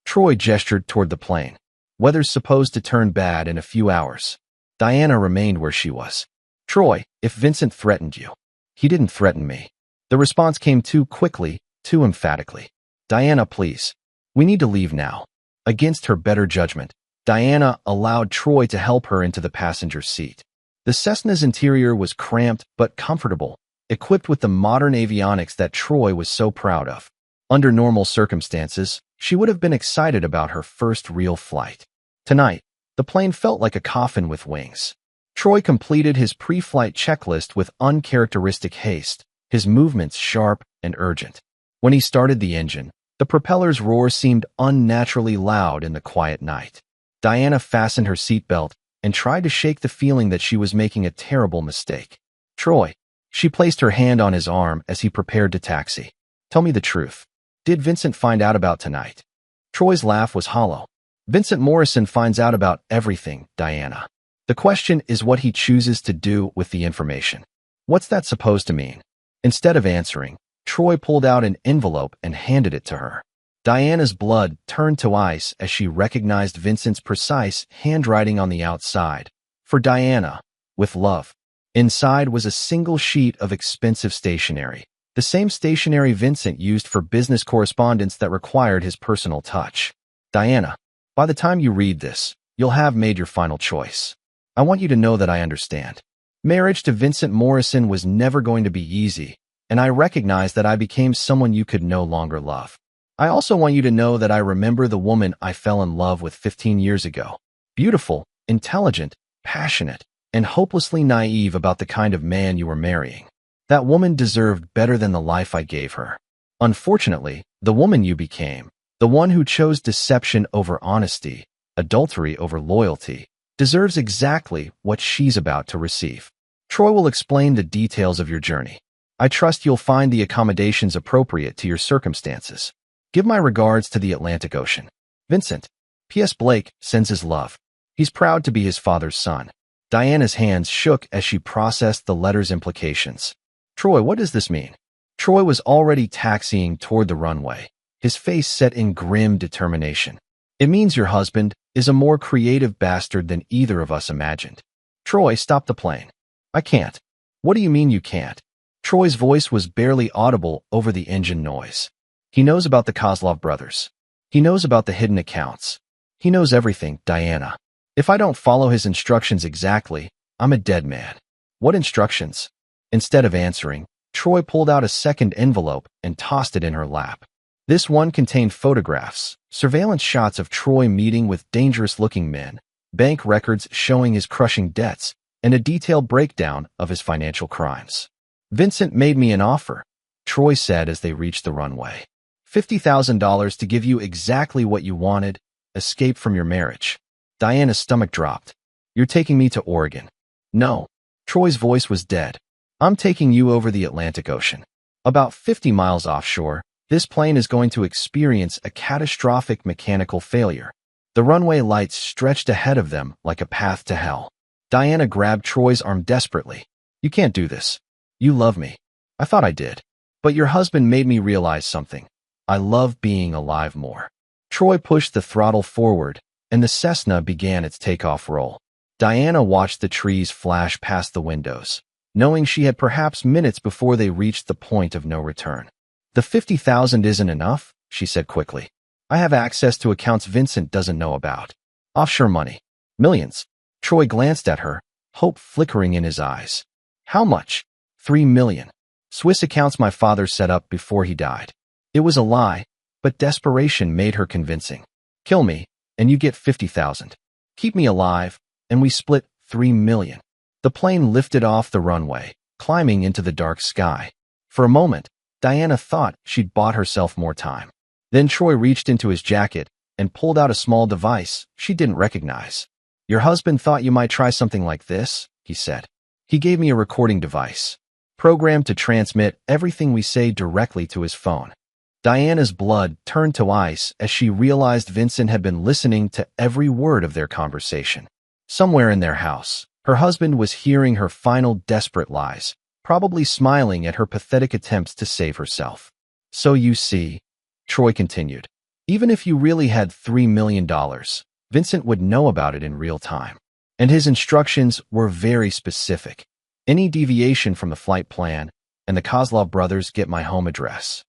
Troy gestured toward the plane. Weather's supposed to turn bad in a few hours. Diana remained where she was. Troy, if Vincent threatened you. He didn't threaten me. The response came too quickly, too emphatically. Diana, please. We need to leave now. Against her better judgment, Diana allowed Troy to help her into the passenger seat. The Cessna's interior was cramped but comfortable, equipped with the modern avionics that Troy was so proud of. Under normal circumstances, she would have been excited about her first real flight. Tonight, the plane felt like a coffin with wings. Troy completed his pre-flight checklist with uncharacteristic haste, his movements sharp and urgent. When he started the engine, the propeller's roar seemed unnaturally loud in the quiet night. Diana fastened her seatbelt and tried to shake the feeling that she was making a terrible mistake. Troy. She placed her hand on his arm as he prepared to taxi. Tell me the truth. Did Vincent find out about tonight? Troy's laugh was hollow. Vincent Morrison finds out about everything, Diana. The question is what he chooses to do with the information. What's that supposed to mean? Instead of answering, Troy pulled out an envelope and handed it to her. Diana's blood turned to ice as she recognized Vincent's precise handwriting on the outside. For Diana, with love. Inside was a single sheet of expensive stationery, the same stationery Vincent used for business correspondence that required his personal touch. Diana, by the time you read this, you'll have made your final choice. I want you to know that I understand. Marriage to Vincent Morrison was never going to be easy, and I recognize that I became someone you could no longer love. I also want you to know that I remember the woman I fell in love with 15 years ago. Beautiful, intelligent, passionate, and hopelessly naive about the kind of man you were marrying. That woman deserved better than the life I gave her. Unfortunately, the woman you became, the one who chose deception over honesty, adultery over loyalty, deserves exactly what she's about to receive. Troy will explain the details of your journey. I trust you'll find the accommodations appropriate to your circumstances. Give my regards to the Atlantic Ocean. Vincent. P.S. Blake sends his love. He's proud to be his father's son. Diana's hands shook as she processed the letter's implications. Troy, what does this mean? Troy was already taxiing toward the runway, his face set in grim determination. It means your husband is a more creative bastard than either of us imagined. Troy, stop the plane. I can't. What do you mean you can't? Troy's voice was barely audible over the engine noise. He knows about the Kozlov brothers. He knows about the hidden accounts. He knows everything, Diana. If I don't follow his instructions exactly, I'm a dead man. What instructions? Instead of answering, Troy pulled out a second envelope and tossed it in her lap. This one contained photographs, surveillance shots of Troy meeting with dangerous-looking men, bank records showing his crushing debts, and a detailed breakdown of his financial crimes. Vincent made me an offer, Troy said as they reached the runway. $50,000 to give you exactly what you wanted, escape from your marriage. Diana's stomach dropped. You're taking me to Oregon. No. Troy's voice was dead. I'm taking you over the Atlantic Ocean. About 50 miles offshore, this plane is going to experience a catastrophic mechanical failure. The runway lights stretched ahead of them like a path to hell. Diana grabbed Troy's arm desperately. You can't do this. You love me. I thought I did. But your husband made me realize something. I love being alive more. Troy pushed the throttle forward, and the Cessna began its takeoff roll. Diana watched the trees flash past the windows, knowing she had perhaps minutes before they reached the point of no return. The $50,000 isn't enough, she said quickly. I have access to accounts Vincent doesn't know about. Offshore money. Millions. Troy glanced at her, hope flickering in his eyes. How much? 3 million. Swiss accounts my father set up before he died. It was a lie, but desperation made her convincing. Kill me, and you get 50,000. Keep me alive, and we split 3 million. The plane lifted off the runway, climbing into the dark sky. For a moment, Diana thought she'd bought herself more time. Then Troy reached into his jacket and pulled out a small device she didn't recognize. Your husband thought you might try something like this, he said. He gave me a recording device, programmed to transmit everything we say directly to his phone. Diana's blood turned to ice as she realized Vincent had been listening to every word of their conversation. Somewhere in their house, her husband was hearing her final desperate lies, probably smiling at her pathetic attempts to save herself. So you see, Troy continued, even if you really had $3 million, Vincent would know about it in real time. And his instructions were very specific. Any deviation from the flight plan, and the Kozlov brothers get my home address.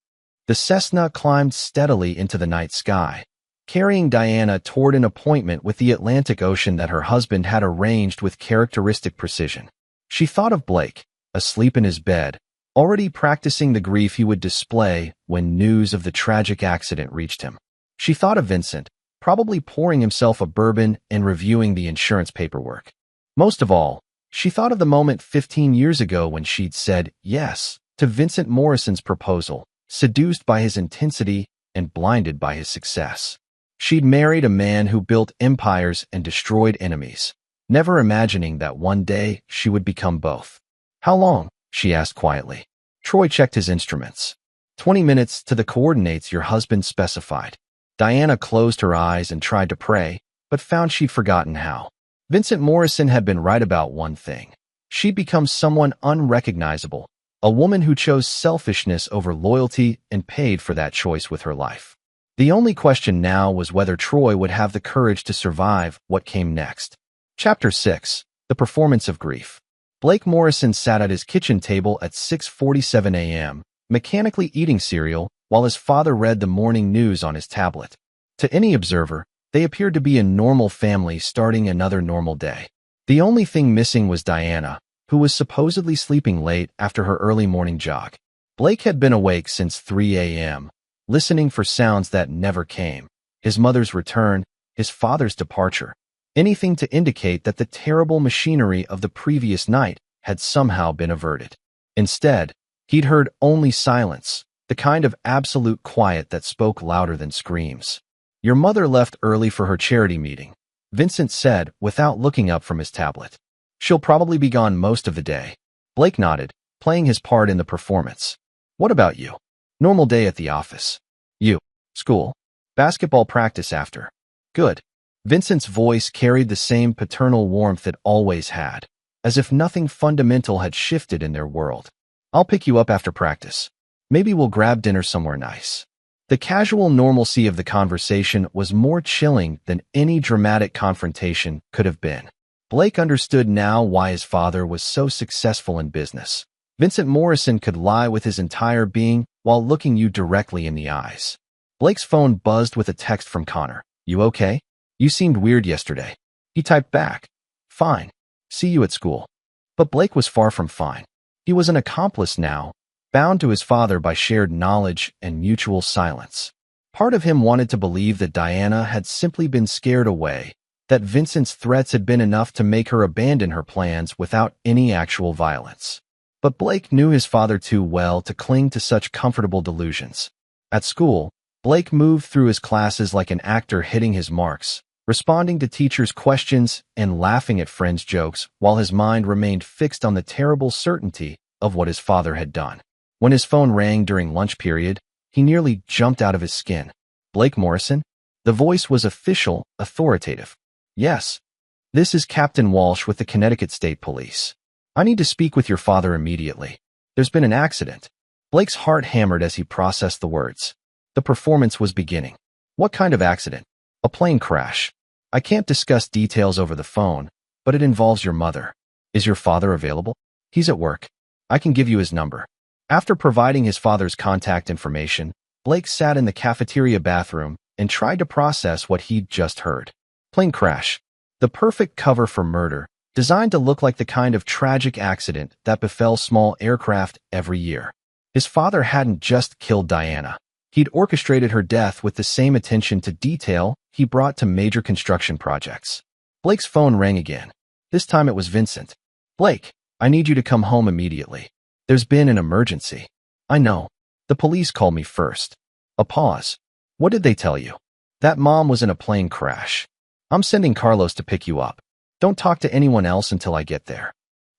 The Cessna climbed steadily into the night sky, carrying Diana toward an appointment with the Atlantic Ocean that her husband had arranged with characteristic precision. She thought of Blake, asleep in his bed, already practicing the grief he would display when news of the tragic accident reached him. She thought of Vincent, probably pouring himself a bourbon and reviewing the insurance paperwork. Most of all, she thought of the moment 15 years ago when she'd said yes to Vincent Morrison's proposal, seduced by his intensity and blinded by his success. She'd married a man who built empires and destroyed enemies, never imagining that one day she would become both. "How long?" she asked quietly. Troy checked his instruments. 20 minutes to the coordinates your husband specified. Diana closed her eyes and tried to pray, but found she'd forgotten how. Vincent Morrison had been right about one thing. She'd become someone unrecognizable, a woman who chose selfishness over loyalty and paid for that choice with her life. The only question now was whether Troy would have the courage to survive what came next. Chapter 6. The Performance of Grief. Blake Morrison sat at his kitchen table at 6:47 a.m., mechanically eating cereal while his father read the morning news on his tablet. To any observer, they appeared to be a normal family starting another normal day. The only thing missing was Diana, who was supposedly sleeping late after her early morning jog. Blake had been awake since 3 a.m., listening for sounds that never came: his mother's return, his father's departure, anything to indicate that the terrible machinery of the previous night had somehow been averted. Instead, he'd heard only silence, the kind of absolute quiet that spoke louder than screams. "Your mother left early for her charity meeting," Vincent said without looking up from his tablet. "She'll probably be gone most of the day." Blake nodded, playing his part in the performance. "What about you?" "Normal day at the office." "You? School? Basketball practice after." "Good." Vincent's voice carried the same paternal warmth it always had, as if nothing fundamental had shifted in their world. "I'll pick you up after practice. Maybe we'll grab dinner somewhere nice." The casual normalcy of the conversation was more chilling than any dramatic confrontation could have been. Blake understood now why his father was so successful in business. Vincent Morrison could lie with his entire being while looking you directly in the eyes. Blake's phone buzzed with a text from Connor. "You okay? You seemed weird yesterday." He typed back, "Fine. See you at school." But Blake was far from fine. He was an accomplice now, bound to his father by shared knowledge and mutual silence. Part of him wanted to believe that Diana had simply been scared away, that Vincent's threats had been enough to make her abandon her plans without any actual violence. But Blake knew his father too well to cling to such comfortable delusions. At school, Blake moved through his classes like an actor hitting his marks, responding to teachers' questions and laughing at friends' jokes while his mind remained fixed on the terrible certainty of what his father had done. When his phone rang during lunch period, he nearly jumped out of his skin. "Blake Morrison?" The voice was official, authoritative. "Yes. This is Captain Walsh with the Connecticut State Police. I need to speak with your father immediately. There's been an accident." Blake's heart hammered as he processed the words. The performance was beginning. "What kind of accident?" "A plane crash. I can't discuss details over the phone, but it involves your mother." "Is your father available?" "He's at work. I can give you his number." After providing his father's contact information, Blake sat in the cafeteria bathroom and tried to process what he'd just heard. Plane crash. The perfect cover for murder, designed to look like the kind of tragic accident that befell small aircraft every year. His father hadn't just killed Diana. He'd orchestrated her death with the same attention to detail he brought to major construction projects. Blake's phone rang again. This time it was Vincent. "Blake, I need you to come home immediately. There's been an emergency." "I know. The police called me first." A pause. "What did they tell you?" "That mom was in a plane crash. I'm sending Carlos to pick you up. Don't talk to anyone else until I get there."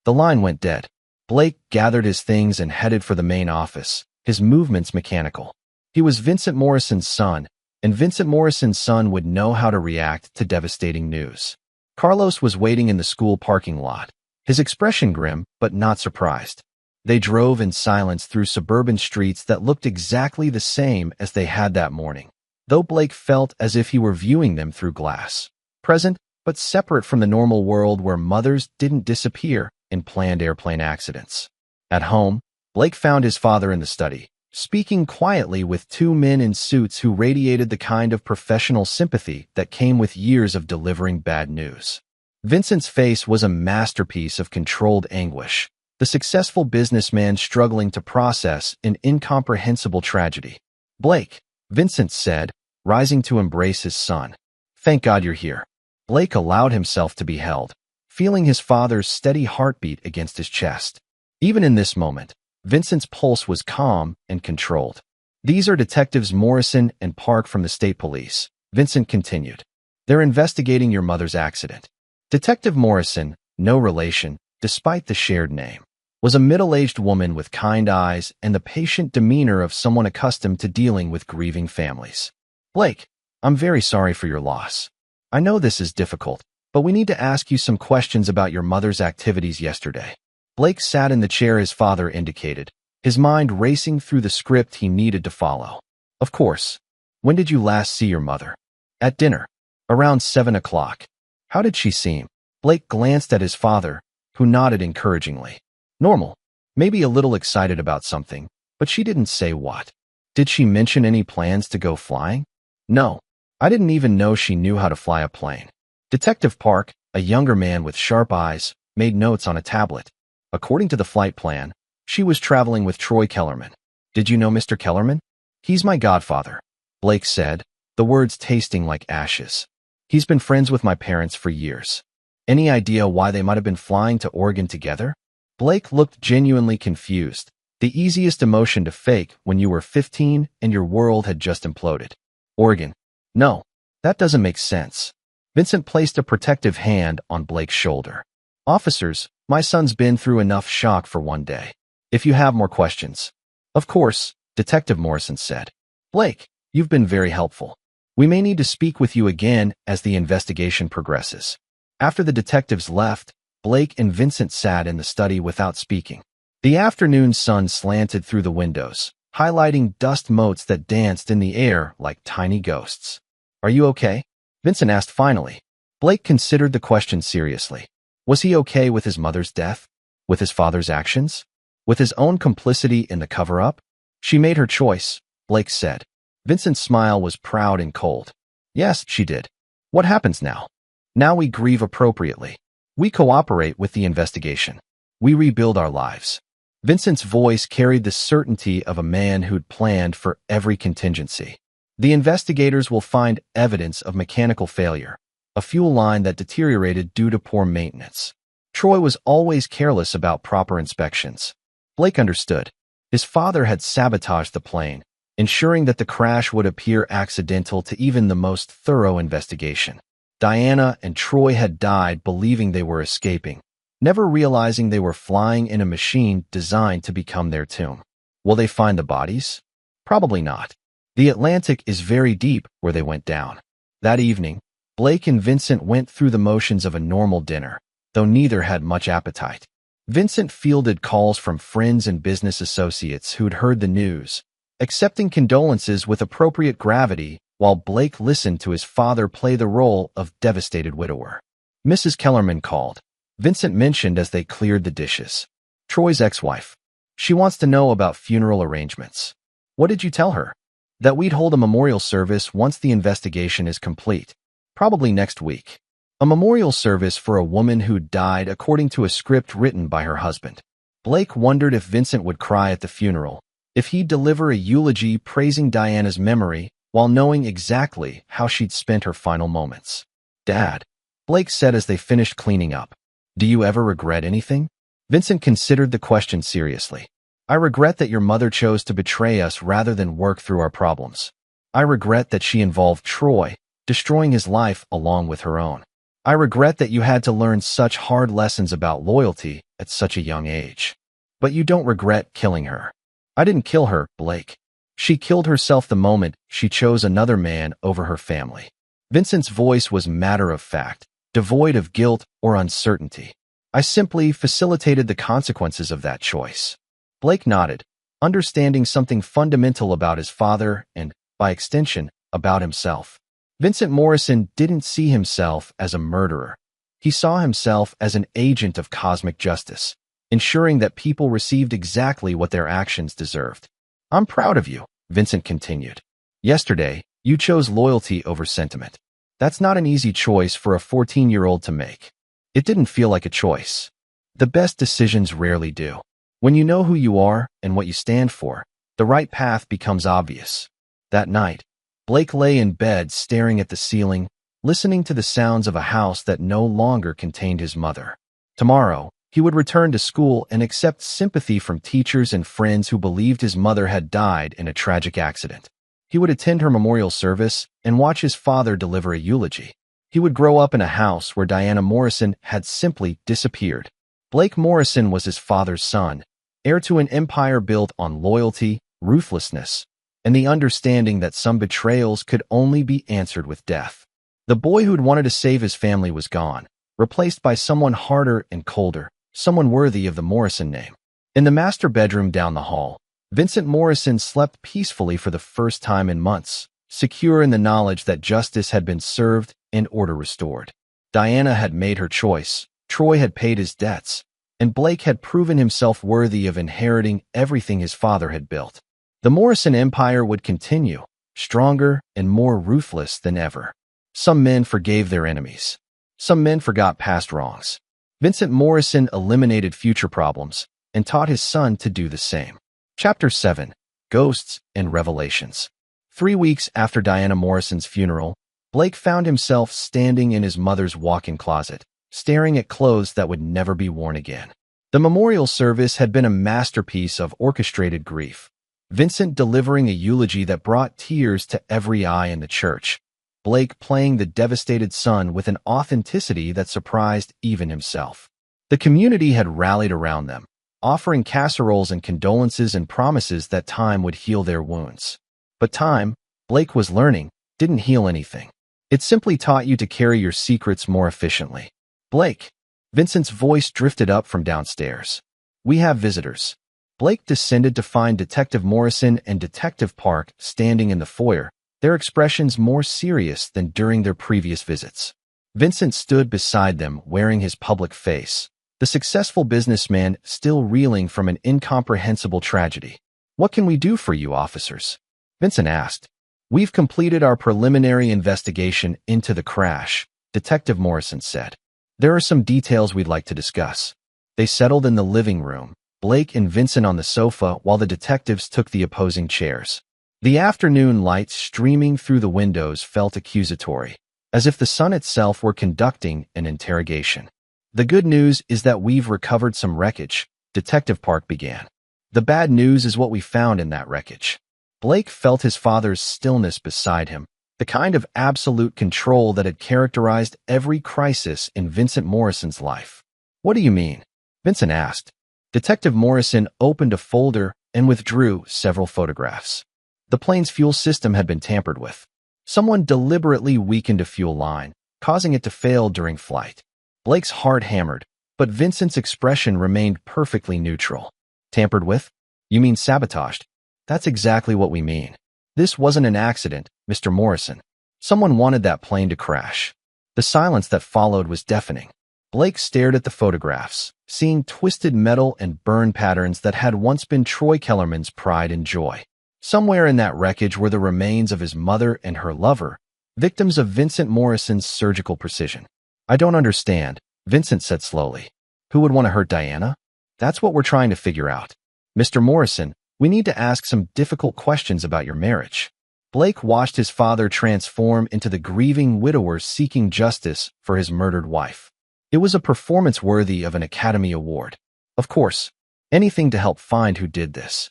The line went dead. Blake gathered his things and headed for the main office, his movements mechanical. He was Vincent Morrison's son, and Vincent Morrison's son would know how to react to devastating news. Carlos was waiting in the school parking lot, his expression grim but not surprised. They drove in silence through suburban streets that looked exactly the same as they had that morning, though Blake felt as if he were viewing them through glass. present but separate from the normal world where mothers didn't disappear in planned airplane accidents. At home, Blake found his father in the study, speaking quietly with two men in suits who radiated the kind of professional sympathy that came with years of delivering bad news. Vincent's face was a masterpiece of controlled anguish, the successful businessman struggling to process an incomprehensible tragedy. "Blake," Vincent said, rising to embrace his son. "Thank God you're here." Blake allowed himself to be held, feeling his father's steady heartbeat against his chest. Even in this moment, Vincent's pulse was calm and controlled. "These are Detectives Morrison and Park from the State Police," Vincent continued. "They're investigating your mother's accident." Detective Morrison, no relation, despite the shared name, was a middle-aged woman with kind eyes and the patient demeanor of someone accustomed to dealing with grieving families. "Blake, I'm very sorry for your loss. I know this is difficult, but we need to ask you some questions about your mother's activities yesterday." Blake sat in the chair his father indicated, his mind racing through the script he needed to follow. "Of course. When did you last see your mother?" "At dinner. Around 7 o'clock. How did she seem?" Blake glanced at his father, who nodded encouragingly. "Normal. Maybe a little excited about something, but she didn't say what." "Did she mention any plans to go flying?" "No. I didn't even know she knew how to fly a plane." Detective Park, a younger man with sharp eyes, made notes on a tablet. "According to the flight plan, she was traveling with Troy Kellerman. Did you know Mr. Kellerman?" "He's my godfather," Blake said, the words tasting like ashes. "He's been friends with my parents for years." "Any idea why they might have been flying to Oregon together?" Blake looked genuinely confused, the easiest emotion to fake when you were 15 and your world had just imploded. "Oregon? No, that doesn't make sense." Vincent placed a protective hand on Blake's shoulder. "Officers, my son's been through enough shock for one day. If you have more questions." "Of course," Detective Morrison said. "Blake, you've been very helpful. We may need to speak with you again as the investigation progresses." After the detectives left, Blake and Vincent sat in the study without speaking. The afternoon sun slanted through the windows, highlighting dust motes that danced in the air like tiny ghosts. "Are you okay?" Vincent asked finally. Blake considered the question seriously. Was he okay with his mother's death? With his father's actions? With his own complicity in the cover-up? "She made her choice," Blake said. Vincent's smile was proud and cold. "Yes, she did. What happens now?" "Now we grieve appropriately. We cooperate with the investigation. We rebuild our lives." Vincent's voice carried the certainty of a man who'd planned for every contingency. "The investigators will find evidence of mechanical failure, a fuel line that deteriorated due to poor maintenance. Troy was always careless about proper inspections." Blake understood. His father had sabotaged the plane, ensuring that the crash would appear accidental to even the most thorough investigation. Diana and Troy had died believing they were escaping, never realizing they were flying in a machine designed to become their tomb. Will they find the bodies? Probably not. The Atlantic is very deep where they went down. That evening, Blake and Vincent went through the motions of a normal dinner, though neither had much appetite. Vincent fielded calls from friends and business associates who'd heard the news, accepting condolences with appropriate gravity, while Blake listened to his father play the role of devastated widower. Mrs. Kellerman called, Vincent mentioned as they cleared the dishes. "Troy's ex-wife. She wants to know about funeral arrangements." "What did you tell her?" "That we'd hold a memorial service once the investigation is complete. Probably next week." A memorial service for a woman who died according to a script written by her husband. Blake wondered if Vincent would cry at the funeral, if he'd deliver a eulogy praising Diana's memory while knowing exactly how she'd spent her final moments. "Dad," Blake said as they finished cleaning up, "do you ever regret anything?" Vincent considered the question seriously. "I regret that your mother chose to betray us rather than work through our problems. I regret that she involved Troy, destroying his life along with her own. I regret that you had to learn such hard lessons about loyalty at such a young age. But you don't regret killing her." "I didn't kill her, Blake. She killed herself the moment she chose another man over her family." Vincent's voice was matter-of-fact, devoid of guilt or uncertainty. "I simply facilitated the consequences of that choice." Blake nodded, understanding something fundamental about his father and, by extension, about himself. Vincent Morrison didn't see himself as a murderer. He saw himself as an agent of cosmic justice, ensuring that people received exactly what their actions deserved. "I'm proud of you," Vincent continued. "Yesterday, you chose loyalty over sentiment. That's not an easy choice for a 14-year-old to make. It didn't feel like a choice. The best decisions rarely do. When you know who you are and what you stand for, the right path becomes obvious." That night, Blake lay in bed staring at the ceiling, listening to the sounds of a house that no longer contained his mother. Tomorrow, he would return to school and accept sympathy from teachers and friends who believed his mother had died in a tragic accident. He would attend her memorial service and watch his father deliver a eulogy. He would grow up in a house where Diana Morrison had simply disappeared. Blake Morrison was his father's son, heir to an empire built on loyalty, ruthlessness, and the understanding that some betrayals could only be answered with death. The boy who'd wanted to save his family was gone, replaced by someone harder and colder, someone worthy of the Morrison name. In the master bedroom down the hall, Vincent Morrison slept peacefully for the first time in months, secure in the knowledge that justice had been served and order restored. Diana had made her choice, Troy had paid his debts, and Blake had proven himself worthy of inheriting everything his father had built. The Morrison Empire would continue, stronger and more ruthless than ever. Some men forgave their enemies. Some men forgot past wrongs. Vincent Morrison eliminated future problems and taught his son to do the same. Chapter 7. Ghosts and Revelations. 3 weeks after Diana Morrison's funeral, Blake found himself standing in his mother's walk-in closet, staring at clothes that would never be worn again. The memorial service had been a masterpiece of orchestrated grief, Vincent delivering a eulogy that brought tears to every eye in the church, Blake playing the devastated son with an authenticity that surprised even himself. The community had rallied around them, offering casseroles and condolences and promises that time would heal their wounds. But time, Blake was learning, didn't heal anything. It simply taught you to carry your secrets more efficiently. "Blake," Vincent's voice drifted up from downstairs. "We have visitors." Blake descended to find Detective Morrison and Detective Park standing in the foyer, their expressions more serious than during their previous visits. Vincent stood beside them wearing his public face, the successful businessman still reeling from an incomprehensible tragedy. "What can we do for you, officers?" Vincent asked. "We've completed our preliminary investigation into the crash," Detective Morrison said. "There are some details we'd like to discuss." They settled in the living room, Blake and Vincent on the sofa while the detectives took the opposing chairs. The afternoon light streaming through the windows felt accusatory, as if the sun itself were conducting an interrogation. "The good news is that we've recovered some wreckage," Detective Park began. "The bad news is what we found in that wreckage." Blake felt his father's stillness beside him, the kind of absolute control that had characterized every crisis in Vincent Morrison's life. "What do you mean?" Vincent asked. Detective Morrison opened a folder and withdrew several photographs. The plane's fuel system had been tampered with. Someone deliberately weakened a fuel line, causing it to fail during flight. Blake's heart hammered, but Vincent's expression remained perfectly neutral. "Tampered with? You mean sabotaged?" "That's exactly what we mean. This wasn't an accident, Mr. Morrison. Someone wanted that plane to crash." The silence that followed was deafening. Blake stared at the photographs, seeing twisted metal and burn patterns that had once been Troy Kellerman's pride and joy. Somewhere in that wreckage were the remains of his mother and her lover, victims of Vincent Morrison's surgical precision. "I don't understand," Vincent said slowly. "Who would want to hurt Diana?" "That's what we're trying to figure out. Mr. Morrison, we need to ask some difficult questions about your marriage." Blake watched his father transform into the grieving widower seeking justice for his murdered wife. It was a performance worthy of an Academy Award. Of course, anything to help find who did this.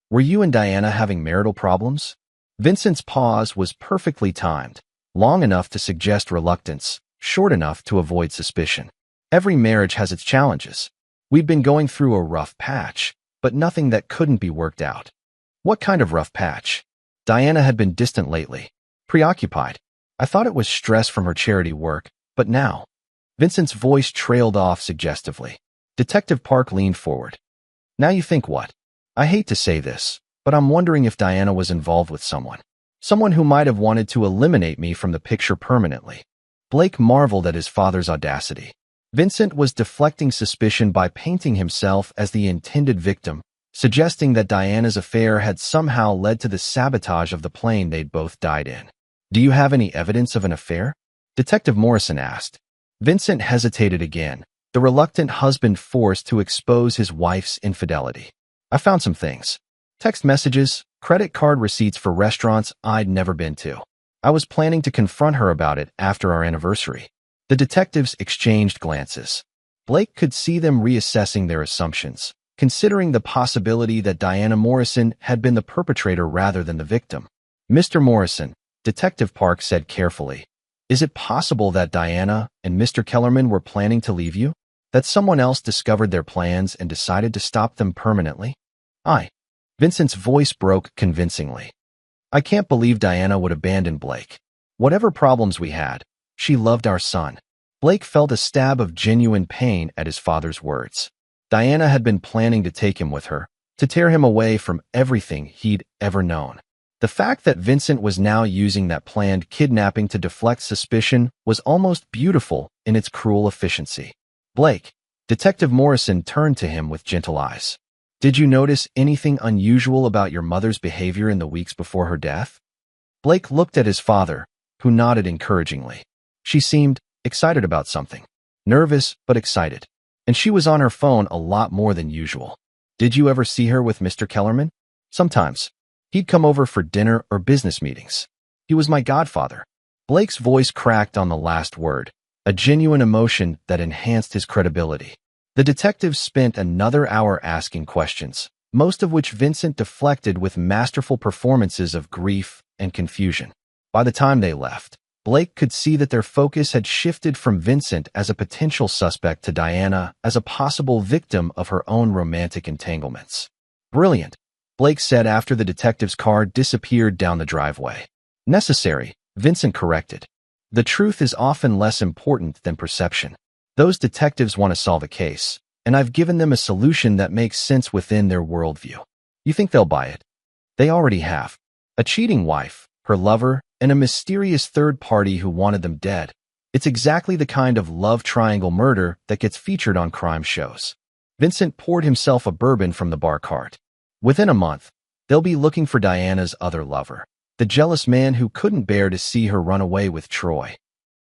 "Were you and Diana having marital problems?" Vincent's pause was perfectly timed, long enough to suggest reluctance, short enough to avoid suspicion. "Every marriage has its challenges. We've been going through a rough patch, but nothing that couldn't be worked out." "What kind of rough patch?" Diana had been distant lately, preoccupied. "I thought it was stress from her charity work, but now—" Vincent's voice trailed off suggestively. Detective Park leaned forward. "Now you think what? I hate to say this, but I'm wondering if Diana was involved with someone. Someone who might have wanted to eliminate me from the picture permanently. Blake marveled at his father's audacity. Vincent was deflecting suspicion by painting himself as the intended victim, suggesting that Diana's affair had somehow led to the sabotage of the plane they'd both died in. "Do you have any evidence of an affair?" Detective Morrison asked. Vincent hesitated again, the reluctant husband forced to expose his wife's infidelity. "I found some things. Text messages, credit card receipts for restaurants I'd never been to. I was planning to confront her about it after our anniversary." The detectives exchanged glances. Blake could see them reassessing their assumptions, considering the possibility that Diana Morrison had been the perpetrator rather than the victim. "Mr. Morrison," Detective Park said carefully, "is it possible that Diana and Mr. Kellerman were planning to leave you? That someone else discovered their plans and decided to stop them permanently?" Vincent's voice broke convincingly. "I can't believe Diana would abandon Blake. Whatever problems we had, she loved our son." Blake felt a stab of genuine pain at his father's words. Diana had been planning to take him with her, to tear him away from everything he'd ever known. The fact that Vincent was now using that planned kidnapping to deflect suspicion was almost beautiful in its cruel efficiency. "Blake," Detective Morrison turned to him with gentle eyes. "Did you notice anything unusual about your mother's behavior in the weeks before her death?" Blake looked at his father, who nodded encouragingly. "She seemed excited about something. Nervous, but excited. And she was on her phone a lot more than usual." "Did you ever see her with Mr. Kellerman?" "Sometimes. He'd come over for dinner or business meetings. He was my godfather." Blake's voice cracked on the last word, a genuine emotion that enhanced his credibility. The detectives spent another hour asking questions, most of which Vincent deflected with masterful performances of grief and confusion. By the time they left, Blake could see that their focus had shifted from Vincent as a potential suspect to Diana as a possible victim of her own romantic entanglements. "Brilliant," Blake said after the detective's car disappeared down the driveway. "Necessary," Vincent corrected. "The truth is often less important than perception. Those detectives want to solve a case, and I've given them a solution that makes sense within their worldview. You think they'll buy it?" "They already have. A cheating wife, her lover, and a mysterious third party who wanted them dead. It's exactly the kind of love triangle murder that gets featured on crime shows." Vincent poured himself a bourbon from the bar cart. "Within a month, they'll be looking for Diana's other lover, the jealous man who couldn't bear to see her run away with Troy."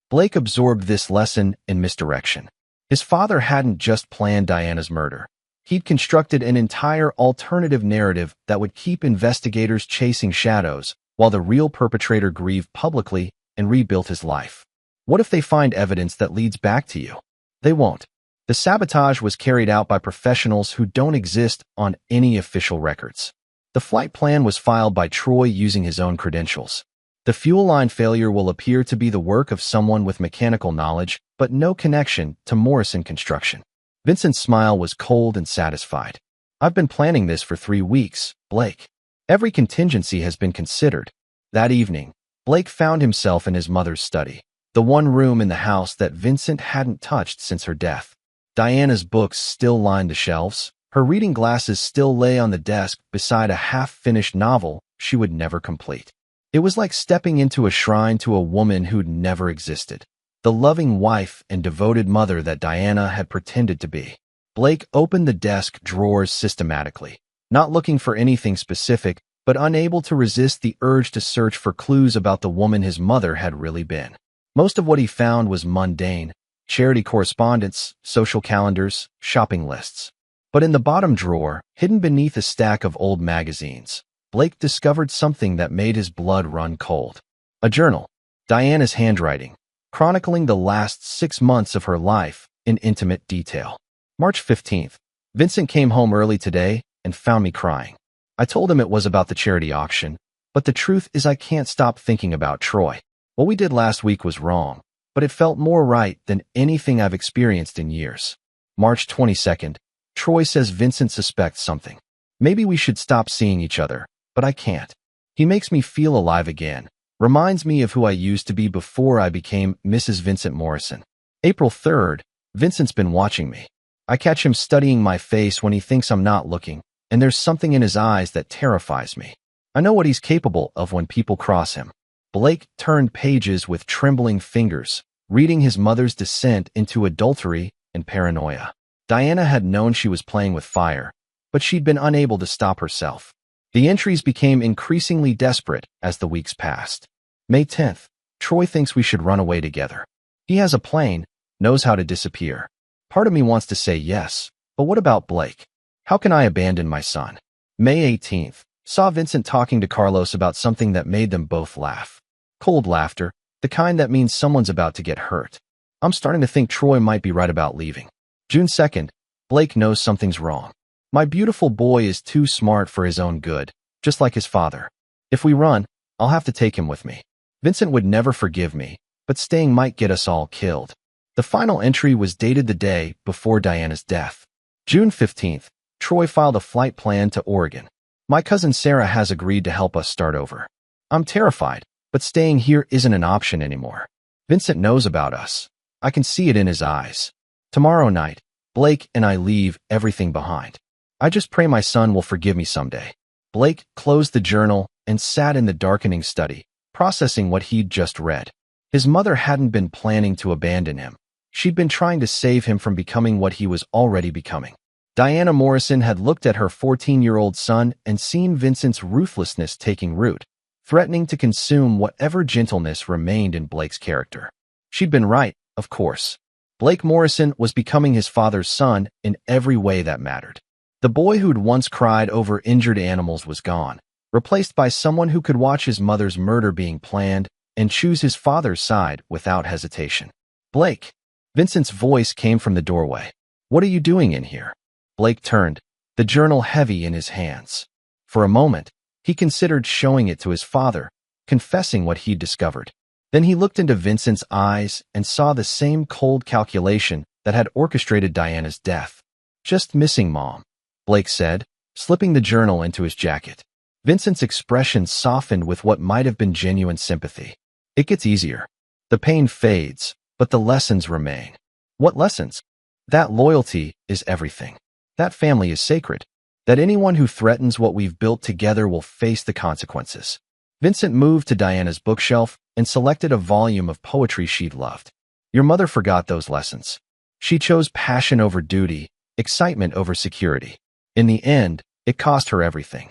Blake absorbed this lesson in misdirection. His father hadn't just planned Diana's murder. He'd constructed an entire alternative narrative that would keep investigators chasing shadows while the real perpetrator grieved publicly and rebuilt his life. What if they find evidence that leads back to you? They won't. The sabotage was carried out by professionals who don't exist on any official records. The flight plan was filed by Troy using his own credentials. The fuel line failure will appear to be the work of someone with mechanical knowledge, but no connection to Morrison Construction. Vincent's smile was cold and satisfied. "I've been planning this for 3 weeks, Blake. Every contingency has been considered." That evening, Blake found himself in his mother's study, the one room in the house that Vincent hadn't touched since her death. Diana's books still lined the shelves. Her reading glasses still lay on the desk beside a half-finished novel she would never complete. It was like stepping into a shrine to a woman who'd never existed, the loving wife and devoted mother that Diana had pretended to be. Blake opened the desk drawers systematically, not looking for anything specific, but unable to resist the urge to search for clues about the woman his mother had really been. Most of what he found was mundane: charity correspondence, social calendars, shopping lists. But in the bottom drawer, hidden beneath a stack of old magazines, Blake discovered something that made his blood run cold. A journal, Diana's handwriting, chronicling the last 6 months of her life in intimate detail. March 15th. Vincent came home early today and found me crying. I told him it was about the charity auction, but the truth is I can't stop thinking about Troy. What we did last week was wrong, but it felt more right than anything I've experienced in years. March 22nd. Troy says Vincent suspects something. Maybe we should stop seeing each other, but I can't. He makes me feel alive again, reminds me of who I used to be before I became Mrs. Vincent Morrison. April 3rd. Vincent's been watching me. I catch him studying my face when he thinks I'm not looking, and there's something in his eyes that terrifies me. I know what he's capable of when people cross him. Blake turned pages with trembling fingers, reading his mother's descent into adultery and paranoia. Diana had known she was playing with fire, but she'd been unable to stop herself. The entries became increasingly desperate as the weeks passed. May 10th. Troy thinks we should run away together. He has a plane, knows how to disappear. Part of me wants to say yes, but what about Blake? How can I abandon my son? May 18th. Saw Vincent talking to Carlos about something that made them both laugh. Cold laughter, the kind that means someone's about to get hurt. I'm starting to think Troy might be right about leaving. June 2nd. Blake knows something's wrong. My beautiful boy is too smart for his own good, just like his father. If we run, I'll have to take him with me. Vincent would never forgive me, but staying might get us all killed. The final entry was dated the day before Diana's death. June 15th. Troy filed a flight plan to Oregon. My cousin Sarah has agreed to help us start over. I'm terrified, but staying here isn't an option anymore. Vincent knows about us. I can see it in his eyes. Tomorrow night, Blake and I leave everything behind. I just pray my son will forgive me someday. Blake closed the journal and sat in the darkening study, processing what he'd just read. His mother hadn't been planning to abandon him. She'd been trying to save him from becoming what he was already becoming. Diana Morrison had looked at her 14-year-old son and seen Vincent's ruthlessness taking root, threatening to consume whatever gentleness remained in Blake's character. She'd been right, of course. Blake Morrison was becoming his father's son in every way that mattered. The boy who'd once cried over injured animals was gone, replaced by someone who could watch his mother's murder being planned and choose his father's side without hesitation. Blake. Vincent's voice came from the doorway. What are you doing in here? Blake turned, the journal heavy in his hands. For a moment, he considered showing it to his father, confessing what he'd discovered. Then he looked into Vincent's eyes and saw the same cold calculation that had orchestrated Diana's death. Just missing Mom, Blake said, slipping the journal into his jacket. Vincent's expression softened with what might have been genuine sympathy. It gets easier. The pain fades, but the lessons remain. What lessons? That loyalty is everything. That family is sacred. That anyone who threatens what we've built together will face the consequences. Vincent moved to Diana's bookshelf and selected a volume of poetry she'd loved. Your mother forgot those lessons. She chose passion over duty, excitement over security. In the end, it cost her everything.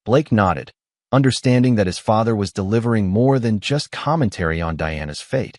Blake nodded, understanding that his father was delivering more than just commentary on Diana's fate.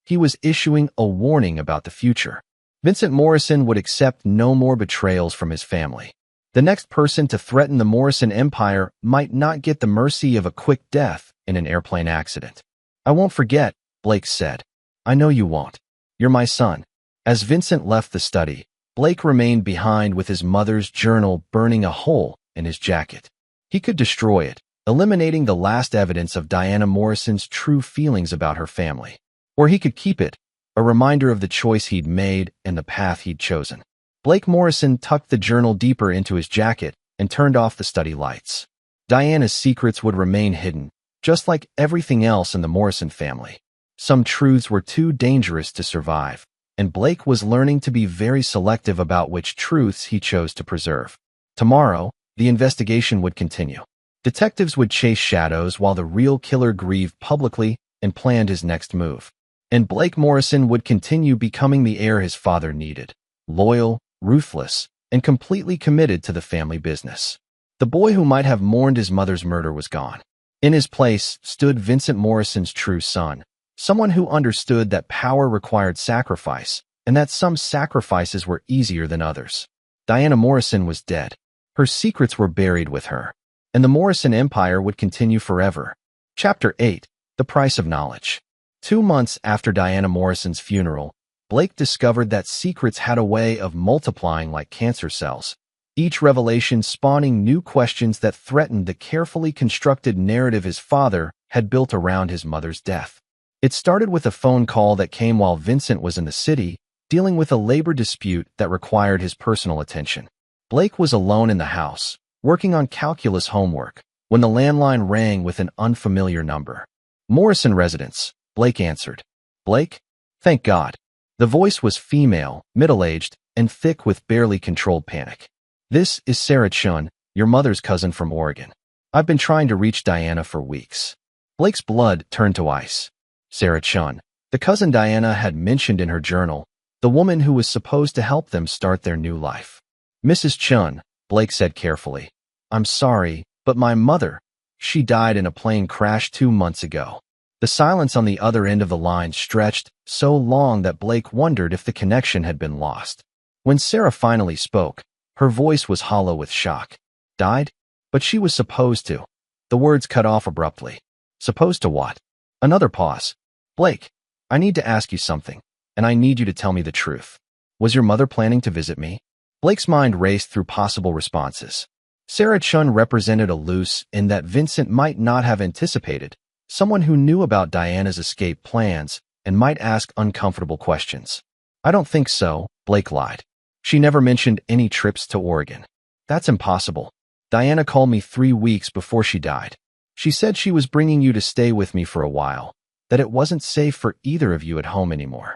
He was issuing a warning about the future. Vincent Morrison would accept no more betrayals from his family. The next person to threaten the Morrison empire might not get the mercy of a quick death in an airplane accident. I won't forget, Blake said. I know you won't. You're my son. As Vincent left the study, Blake remained behind with his mother's journal burning a hole in his jacket. He could destroy it, eliminating the last evidence of Diana Morrison's true feelings about her family. Or he could keep it, a reminder of the choice he'd made and the path he'd chosen. Blake Morrison tucked the journal deeper into his jacket and turned off the study lights. Diana's secrets would remain hidden, just like everything else in the Morrison family. Some truths were too dangerous to survive, and Blake was learning to be very selective about which truths he chose to preserve. Tomorrow, the investigation would continue. Detectives would chase shadows while the real killer grieved publicly and planned his next move. And Blake Morrison would continue becoming the heir his father needed, loyal, ruthless, and completely committed to the family business. The boy who might have mourned his mother's murder was gone. In his place stood Vincent Morrison's true son, someone who understood that power required sacrifice, and that some sacrifices were easier than others. Diana Morrison was dead. Her secrets were buried with her, and the Morrison empire would continue forever. Chapter 8. The Price of Knowledge. 2 months after Diana Morrison's funeral, Blake discovered that secrets had a way of multiplying like cancer cells, each revelation spawning new questions that threatened the carefully constructed narrative his father had built around his mother's death. It started with a phone call that came while Vincent was in the city, dealing with a labor dispute that required his personal attention. Blake was alone in the house, working on calculus homework, when the landline rang with an unfamiliar number. Morrison residence, Blake answered. Blake? Thank God. The voice was female, middle-aged, and thick with barely controlled panic. This is Sarah Chun, your mother's cousin from Oregon. I've been trying to reach Diana for weeks. Blake's blood turned to ice. Sarah Chun, the cousin Diana had mentioned in her journal, the woman who was supposed to help them start their new life. Mrs. Chun, Blake said carefully, I'm sorry, but my mother, she died in a plane crash 2 months ago. The silence on the other end of the line stretched so long that Blake wondered if the connection had been lost. When Sarah finally spoke, her voice was hollow with shock. Died? But she was supposed to. The words cut off abruptly. Supposed to what? Another pause. Blake, I need to ask you something, and I need you to tell me the truth. Was your mother planning to visit me? Blake's mind raced through possible responses. Sarah Chun represented a loose in that Vincent might not have anticipated, someone who knew about Diana's escape plans and might ask uncomfortable questions. I don't think so, Blake lied. She never mentioned any trips to Oregon. That's impossible. Diana called me 3 weeks before she died. She said she was bringing you to stay with me for a while, that it wasn't safe for either of you at home anymore.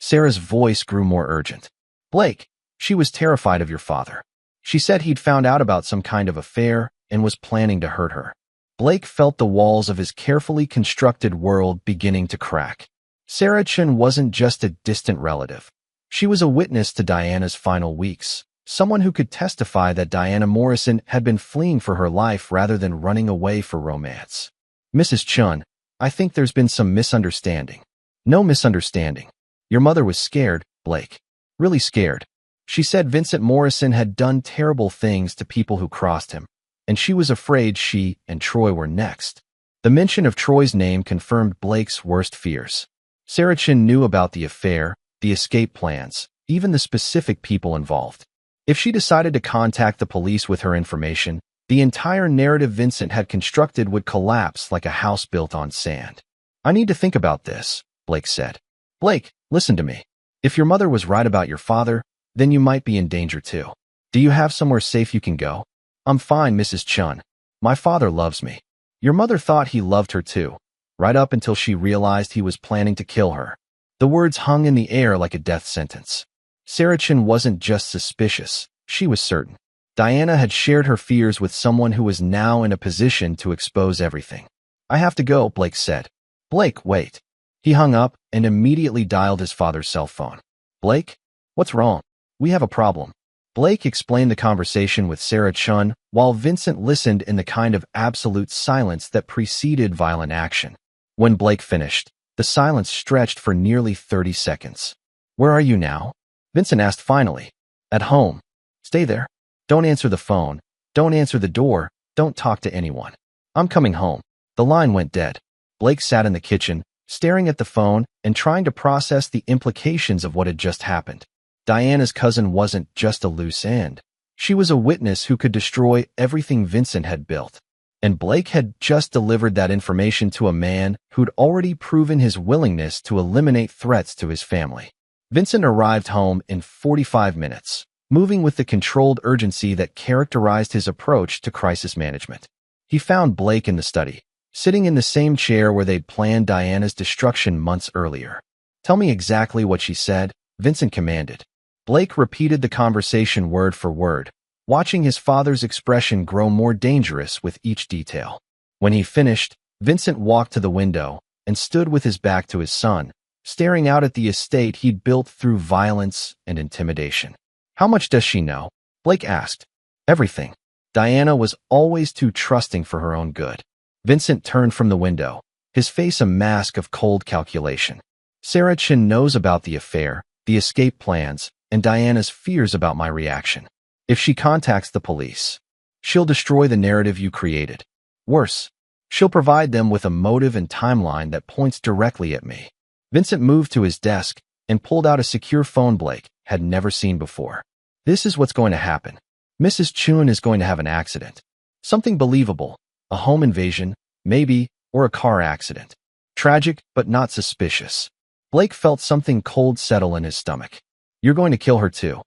Sarah's voice grew more urgent. Blake, she was terrified of your father. She said he'd found out about some kind of affair and was planning to hurt her. Blake felt the walls of his carefully constructed world beginning to crack. Sarah Chun wasn't just a distant relative. She was a witness to Diana's final weeks, someone who could testify that Diana Morrison had been fleeing for her life rather than running away for romance. Mrs. Chun, I think there's been some misunderstanding. No misunderstanding. Your mother was scared, Blake. Really scared. She said Vincent Morrison had done terrible things to people who crossed him, and she was afraid she and Troy were next. The mention of Troy's name confirmed Blake's worst fears. Sarah Chun knew about the affair, the escape plans, even the specific people involved. If she decided to contact the police with her information, the entire narrative Vincent had constructed would collapse like a house built on sand. I need to think about this, Blake said. Blake, listen to me. If your mother was right about your father, then you might be in danger too. Do you have somewhere safe you can go? I'm fine, Mrs. Chun. My father loves me. Your mother thought he loved her too, right up until she realized he was planning to kill her. The words hung in the air like a death sentence. Sarah Chun wasn't just suspicious, she was certain. Diana had shared her fears with someone who was now in a position to expose everything. I have to go, Blake said. Blake, wait. He hung up and immediately dialed his father's cell phone. Blake? What's wrong? We have a problem. Blake explained the conversation with Sarah Chun while Vincent listened in the kind of absolute silence that preceded violent action. When Blake finished, the silence stretched for nearly 30 seconds. Where are you now? Vincent asked finally. At home. Stay there. Don't answer the phone. Don't answer the door. Don't talk to anyone. I'm coming home. The line went dead. Blake sat in the kitchen, staring at the phone and trying to process the implications of what had just happened. Diana's cousin wasn't just a loose end. She was a witness who could destroy everything Vincent had built. And Blake had just delivered that information to a man who'd already proven his willingness to eliminate threats to his family. Vincent arrived home in 45 minutes, moving with the controlled urgency that characterized his approach to crisis management. He found Blake in the study, sitting in the same chair where they'd planned Diana's destruction months earlier. Tell me exactly what she said, Vincent commanded. Blake repeated the conversation word for word, watching his father's expression grow more dangerous with each detail. When he finished, Vincent walked to the window and stood with his back to his son, staring out at the estate he'd built through violence and intimidation. How much does she know? Blake asked. Everything. Diana was always too trusting for her own good. Vincent turned from the window, his face a mask of cold calculation. Sarah Chun knows about the affair, the escape plans, and Diana's fears about my reaction. If she contacts the police, she'll destroy the narrative you created. Worse, she'll provide them with a motive and timeline that points directly at me. Vincent moved to his desk and pulled out a secure phone Blake had never seen before. This is what's going to happen. Mrs. Chun is going to have an accident. Something believable. A home invasion, maybe, or a car accident. Tragic, but not suspicious. Blake felt something cold settle in his stomach. You're going to kill her too.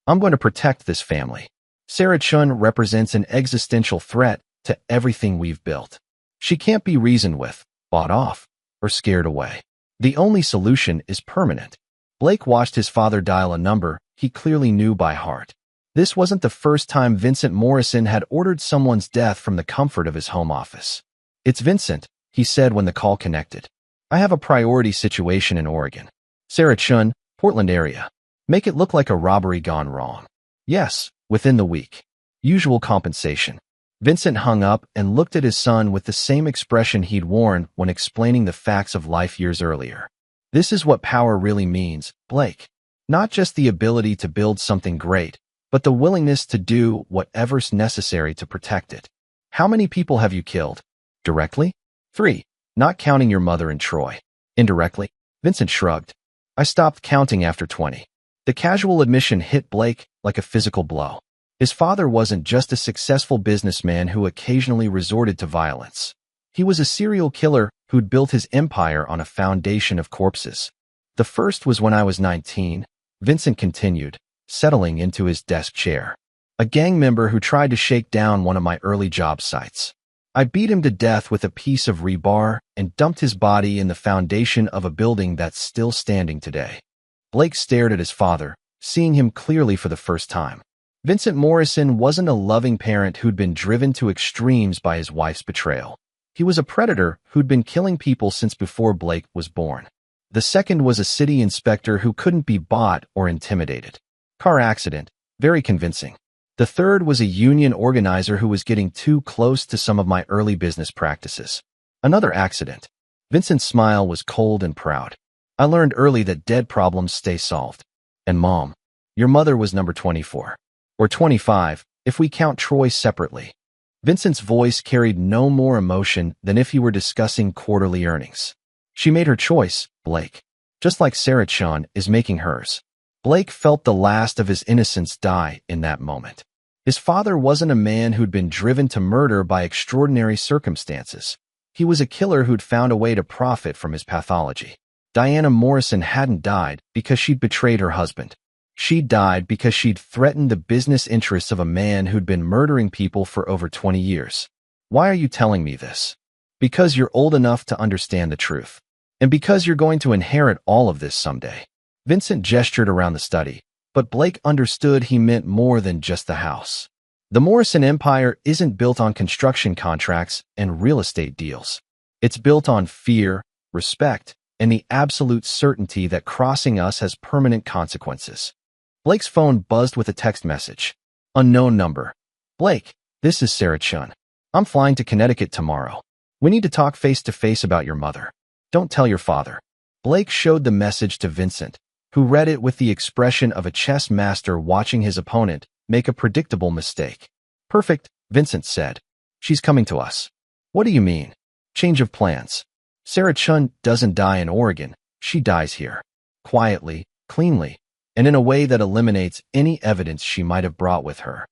I'm going to protect this family. Sarah Chun represents an existential threat to everything we've built. She can't be reasoned with, bought off, or scared away. The only solution is permanent. Blake watched his father dial a number he clearly knew by heart. This wasn't the first time Vincent Morrison had ordered someone's death from the comfort of his home office. "It's Vincent," he said when the call connected. "I have a priority situation in Oregon. Sarah Chun, Portland area. Make it look like a robbery gone wrong." "Yes, within the week. Usual compensation." Vincent hung up and looked at his son with the same expression he'd worn when explaining the facts of life years earlier. "This is what power really means, Blake. Not just the ability to build something great, but the willingness to do whatever's necessary to protect it. How many people have you killed? Directly? 3, not counting your mother and Troy. Indirectly?" Vincent shrugged. "I stopped counting after 20. The casual admission hit Blake like a physical blow. His father wasn't just a successful businessman who occasionally resorted to violence. He was a serial killer who'd built his empire on a foundation of corpses. "The first was when I was 19, Vincent continued, settling into his desk chair. "A gang member who tried to shake down one of my early job sites. I beat him to death with a piece of rebar and dumped his body in the foundation of a building that's still standing today." Blake stared at his father, seeing him clearly for the first time. Vincent Morrison wasn't a loving parent who'd been driven to extremes by his wife's betrayal. He was a predator who'd been killing people since before Blake was born. The second was a city inspector who couldn't be bought or intimidated. Car accident, very convincing. The third was a union organizer who was getting too close to some of my early business practices. Another accident. Vincent's smile was cold and proud. "I learned early that dead problems stay solved. And Mom, your mother was number 24. Or 25, if we count Troy separately." Vincent's voice carried no more emotion than if he were discussing quarterly earnings. "She made her choice, Blake. Just like Sarah Chun is making hers." Blake felt the last of his innocence die in that moment. His father wasn't a man who'd been driven to murder by extraordinary circumstances. He was a killer who'd found a way to profit from his pathology. Diana Morrison hadn't died because she'd betrayed her husband. She died because she'd threatened the business interests of a man who'd been murdering people for over 20 years. "Why are you telling me this?" "Because you're old enough to understand the truth. And because you're going to inherit all of this someday." Vincent gestured around the study, but Blake understood he meant more than just the house. The Morrison empire isn't built on construction contracts and real estate deals. It's built on fear, respect, and the absolute certainty that crossing us has permanent consequences. Blake's phone buzzed with a text message. "Unknown number. Blake, this is Sarah Chun. I'm flying to Connecticut tomorrow. We need to talk face-to-face about your mother. Don't tell your father." Blake showed the message to Vincent, who read it with the expression of a chess master watching his opponent make a predictable mistake. "Perfect," Vincent said. "She's coming to us." "What do you mean?" "Change of plans. Sarah Chun doesn't die in Oregon. She dies here. Quietly, cleanly, and in a way that eliminates any evidence she might have brought with her."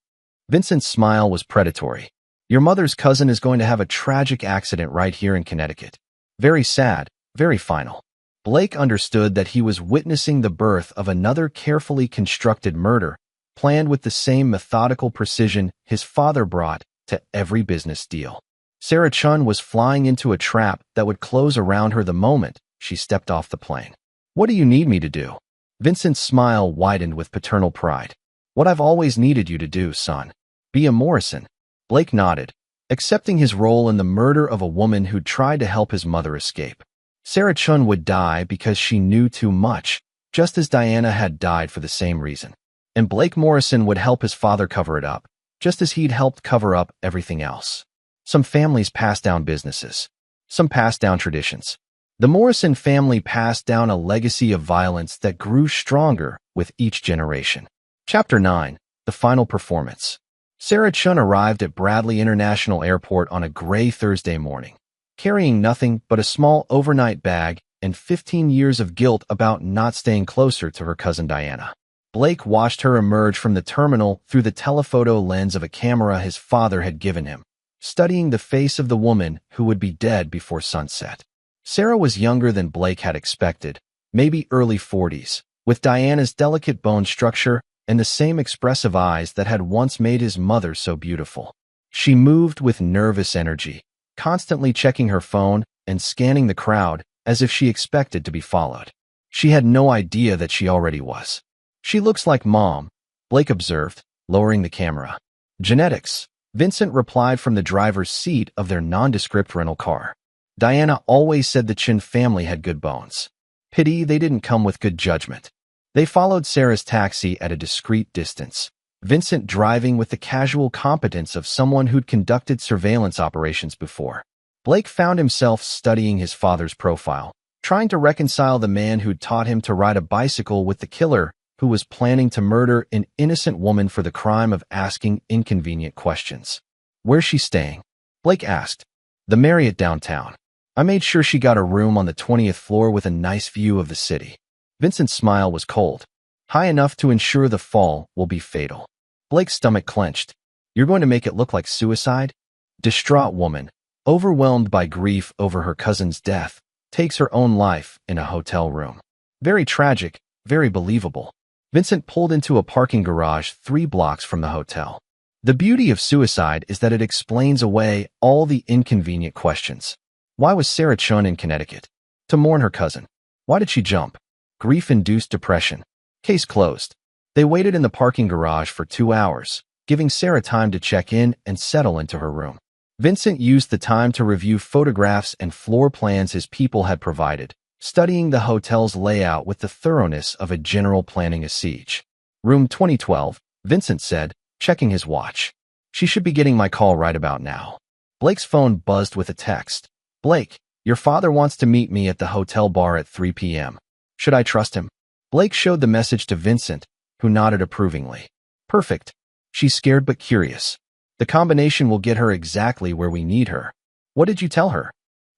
Vincent's smile was predatory. "Your mother's cousin is going to have a tragic accident right here in Connecticut. Very sad, very final." Blake understood that he was witnessing the birth of another carefully constructed murder, planned with the same methodical precision his father brought to every business deal. Sarah Chun was flying into a trap that would close around her the moment she stepped off the plane. "What do you need me to do?" Vincent's smile widened with paternal pride. "What I've always needed you to do, son. Be a Morrison." Blake nodded, accepting his role in the murder of a woman who'd tried to help his mother escape. Sarah Chun would die because she knew too much, just as Diana had died for the same reason. And Blake Morrison would help his father cover it up, just as he'd helped cover up everything else. Some families pass down businesses. Some pass down traditions. The Morrison family passed down a legacy of violence that grew stronger with each generation. Chapter 9. The Final Performance. Sarah Chun arrived at Bradley International Airport on a gray Thursday morning, carrying nothing but a small overnight bag and 15 years of guilt about not staying closer to her cousin Diana. Blake watched her emerge from the terminal through the telephoto lens of a camera his father had given him, studying the face of the woman who would be dead before sunset. Sarah was younger than Blake had expected, maybe early 40s, with Diana's delicate bone structure and the same expressive eyes that had once made his mother so beautiful. She moved with nervous energy, constantly checking her phone and scanning the crowd as if she expected to be followed. She had no idea that she already was. "She looks like Mom," Blake observed, lowering the camera. Genetics, Vincent replied from the driver's seat of their nondescript rental car. Diana always said the Chin family had good bones. Pity they didn't come with good judgment. They followed Sarah's taxi at a discreet distance, Vincent driving with the casual competence of someone who'd conducted surveillance operations before. Blake found himself studying his father's profile, trying to reconcile the man who'd taught him to ride a bicycle with the killer who was planning to murder an innocent woman for the crime of asking inconvenient questions. "Where's she staying?" Blake asked. "The Marriott downtown. I made sure she got a room on the 20th floor with a nice view of the city." Vincent's smile was cold, high enough to ensure the fall will be fatal. Blake's stomach clenched. "You're going to make it look like suicide?" Distraught woman, overwhelmed by grief over her cousin's death, takes her own life in a hotel room. Very tragic, very believable. Vincent pulled into a parking garage 3 blocks from the hotel. The beauty of suicide is that it explains away all the inconvenient questions. Why was Sarah Chun in Connecticut? To mourn her cousin. Why did she jump? Grief-induced depression. Case closed. They waited in the parking garage for 2 hours, giving Sarah time to check in and settle into her room. Vincent used the time to review photographs and floor plans his people had provided, studying the hotel's layout with the thoroughness of a general planning a siege. "Room 2012, Vincent said, checking his watch. "She should be getting my call right about now." Blake's phone buzzed with a text. "Blake, your father wants to meet me at the hotel bar at 3 p.m. Should I trust him?" Blake showed the message to Vincent, who nodded approvingly. "Perfect." She's scared but curious. The combination will get her exactly where we need her. "What did you tell her?"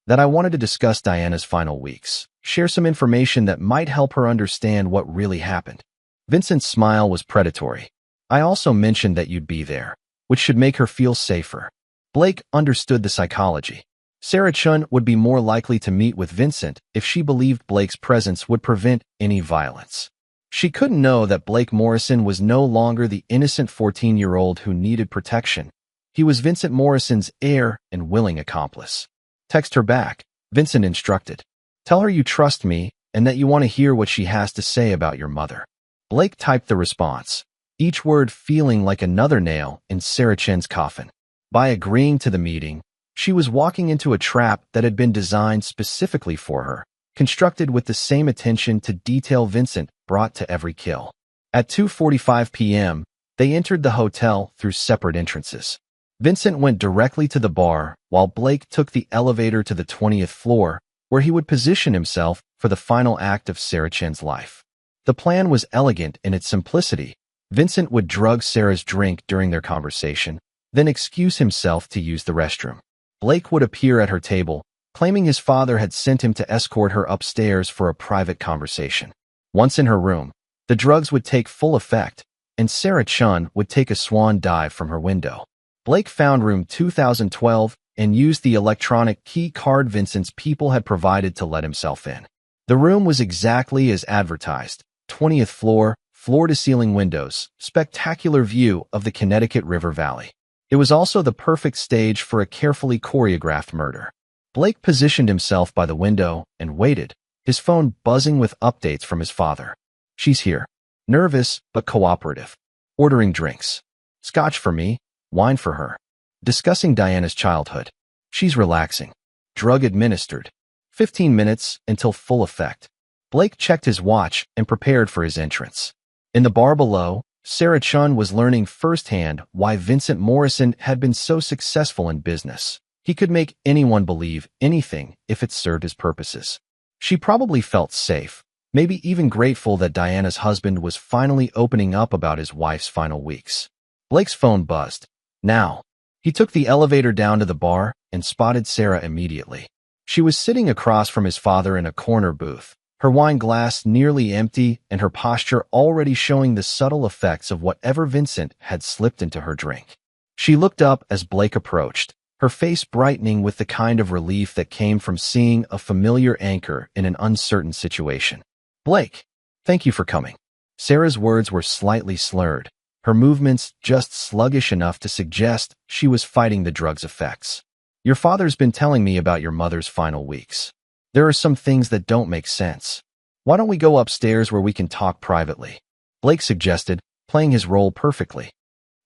"That I wanted to discuss Diana's final weeks, share some information that might help her understand what really happened." Vincent's smile was predatory. "I also mentioned that you'd be there, which should make her feel safer." Blake understood the psychology. Sarah Chun would be more likely to meet with Vincent if she believed Blake's presence would prevent any violence. She couldn't know that Blake Morrison was no longer the innocent 14-year-old who needed protection. He was Vincent Morrison's heir and willing accomplice. "Text her back," Vincent instructed. "Tell her you trust me and that you want to hear what she has to say about your mother." Blake typed the response, each word feeling like another nail in Sarah Chen's coffin. By agreeing to the meeting, she was walking into a trap that had been designed specifically for her, constructed with the same attention to detail Vincent brought to every kill. At 2:45 p.m., they entered the hotel through separate entrances. Vincent went directly to the bar, while Blake took the elevator to the 20th floor, where he would position himself for the final act of Sarah Chen's life. The plan was elegant in its simplicity. Vincent would drug Sarah's drink during their conversation, then excuse himself to use the restroom. Blake would appear at her table, claiming his father had sent him to escort her upstairs for a private conversation. Once in her room, the drugs would take full effect, and Sarah Chun would take a swan dive from her window. Blake found room 2012 and used the electronic key card Vincent's people had provided to let himself in. The room was exactly as advertised: 20th floor, floor-to-ceiling windows, spectacular view of the Connecticut River Valley. It was also the perfect stage for a carefully choreographed murder. Blake positioned himself by the window and waited, his phone buzzing with updates from his father. "She's here. Nervous, but cooperative. Ordering drinks. Scotch for me, wine for her. Discussing Diana's childhood. She's relaxing. Drug administered. 15 minutes until full effect." Blake checked his watch and prepared for his entrance. In the bar below, Sarah Chun was learning firsthand why Vincent Morrison had been so successful in business. He could make anyone believe anything if it served his purposes. She probably felt safe, maybe even grateful that Diana's husband was finally opening up about his wife's final weeks. Blake's phone buzzed. Now. He took the elevator down to the bar and spotted Sarah immediately. She was sitting across from his father in a corner booth, her wine glass nearly empty and her posture already showing the subtle effects of whatever Vincent had slipped into her drink. She looked up as Blake approached, her face brightening with the kind of relief that came from seeing a familiar anchor in an uncertain situation. "Blake, thank you for coming." Sarah's words were slightly slurred, her movements just sluggish enough to suggest she was fighting the drug's effects. "Your father's been telling me about your mother's final weeks. There are some things that don't make sense. Why don't we go upstairs where we can talk privately?" Blake suggested, playing his role perfectly.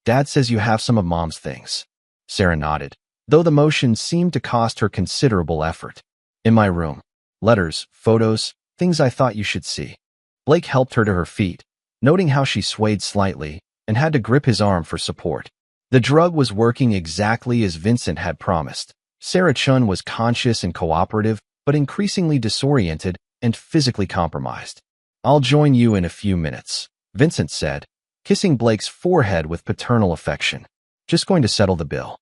Dad says you have some of Mom's things. Sarah nodded, though the motion seemed to cost her considerable effort. In my room. Letters, photos, things I thought you should see. Blake helped her to her feet, noting how she swayed slightly, and had to grip his arm for support. The drug was working exactly as Vincent had promised. Sarah Chun was conscious and cooperative, but increasingly disoriented and physically compromised. I'll join you in a few minutes, Vincent said, kissing Blake's forehead with paternal affection. Just going to settle the bill.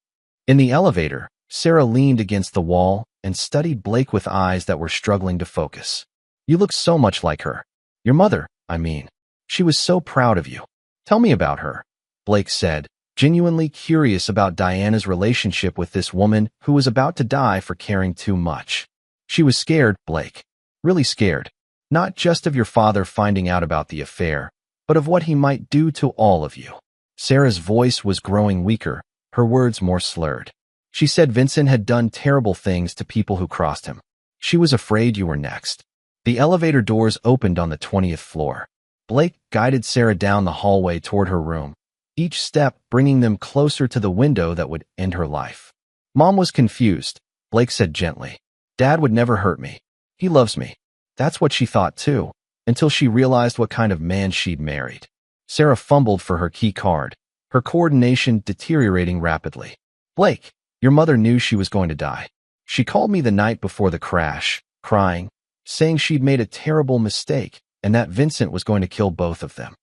In the elevator, Sarah leaned against the wall and studied Blake with eyes that were struggling to focus. You look so much like her. Your mother, I mean. She was so proud of you. Tell me about her, Blake said, genuinely curious about Diana's relationship with this woman who was about to die for caring too much. She was scared, Blake. Really scared. Not just of your father finding out about the affair, but of what he might do to all of you. Sarah's voice was growing weaker, her words more slurred. She said Vincent had done terrible things to people who crossed him. She was afraid you were next. The elevator doors opened on the 20th floor. Blake guided Sarah down the hallway toward her room, each step bringing them closer to the window that would end her life. Mom was confused, Blake said gently. Dad would never hurt me. He loves me. That's what she thought too, until she realized what kind of man she'd married. Sarah fumbled for her key card, her coordination deteriorating rapidly. Blake, your mother knew she was going to die. She called me the night before the crash, crying, saying she'd made a terrible mistake and that Vincent was going to kill both of them.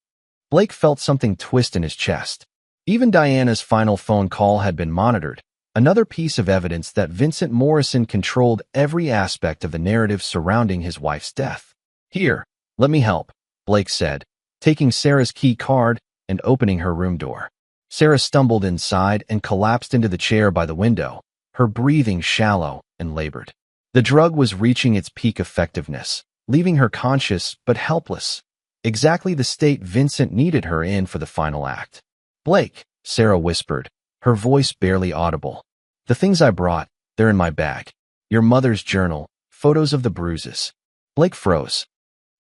Blake felt something twist in his chest. Even Diana's final phone call had been monitored, another piece of evidence that Vincent Morrison controlled every aspect of the narrative surrounding his wife's death. Here, let me help, Blake said, taking Sarah's key card and opening her room door. Sarah stumbled inside and collapsed into the chair by the window, her breathing shallow and labored. The drug was reaching its peak effectiveness, leaving her conscious but helpless, exactly the state Vincent needed her in for the final act. Blake, Sarah whispered, her voice barely audible. The things I brought, they're in my bag. Your mother's journal, photos of the bruises. Blake froze.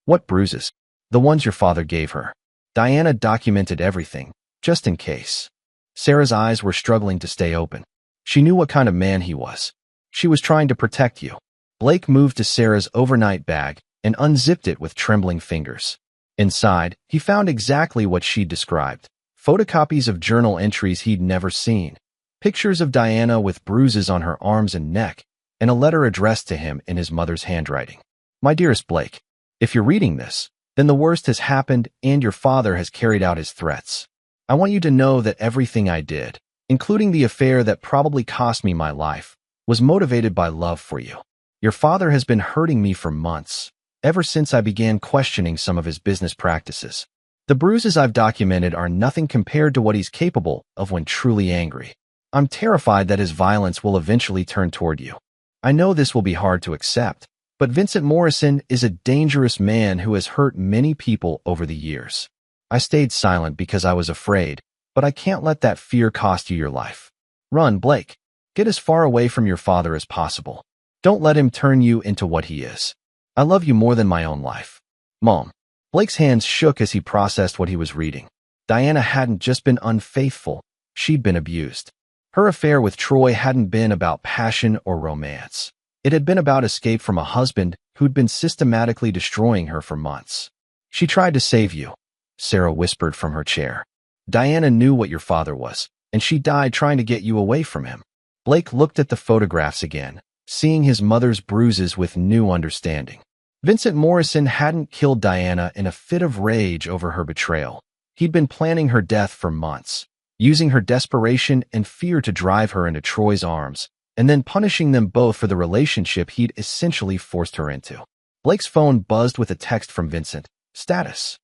What bruises? The ones your father gave her. Diana documented everything, just in case. Sarah's eyes were struggling to stay open. She knew what kind of man he was. She was trying to protect you. Blake moved to Sarah's overnight bag and unzipped it with trembling fingers. Inside, he found exactly what she'd described. Photocopies of journal entries he'd never seen, pictures of Diana with bruises on her arms and neck, and a letter addressed to him in his mother's handwriting. My dearest Blake, if you're reading this, then the worst has happened and your father has carried out his threats. I want you to know that everything I did, including the affair that probably cost me my life, was motivated by love for you. Your father has been hurting me for months, ever since I began questioning some of his business practices. The bruises I've documented are nothing compared to what he's capable of when truly angry. I'm terrified that his violence will eventually turn toward you. I know this will be hard to accept, but Vincent Morrison is a dangerous man who has hurt many people over the years. I stayed silent because I was afraid, but I can't let that fear cost you your life. Run, Blake. Get as far away from your father as possible. Don't let him turn you into what he is. I love you more than my own life. Mom. Blake's hands shook as he processed what he was reading. Diana hadn't just been unfaithful, she'd been abused. Her affair with Troy hadn't been about passion or romance. It had been about escape from a husband who'd been systematically destroying her for months. She tried to save you, Sarah whispered from her chair. Diana knew what your father was, and she died trying to get you away from him. Blake looked at the photographs again, seeing his mother's bruises with new understanding. Vincent Morrison hadn't killed Diana in a fit of rage over her betrayal. He'd been planning her death for months, using her desperation and fear to drive her into Troy's arms, and then punishing them both for the relationship he'd essentially forced her into. Blake's phone buzzed with a text from Vincent. Status.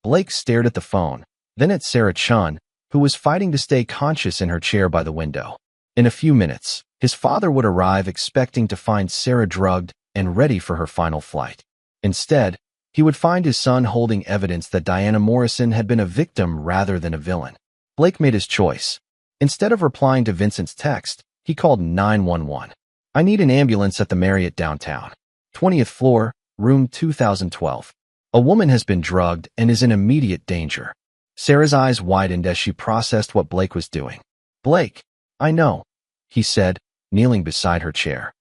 Blake stared at the phone, then at Sarah Chun, who was fighting to stay conscious in her chair by the window. In a few minutes, his father would arrive expecting to find Sarah drugged and ready for her final flight. Instead, he would find his son holding evidence that Diana Morrison had been a victim rather than a villain. Blake made his choice. Instead of replying to Vincent's text, he called 911. I need an ambulance at the Marriott downtown. 20th floor, room 2012. A woman has been drugged and is in immediate danger. Sarah's eyes widened as she processed what Blake was doing. "Blake, I know," he said, kneeling beside her chair.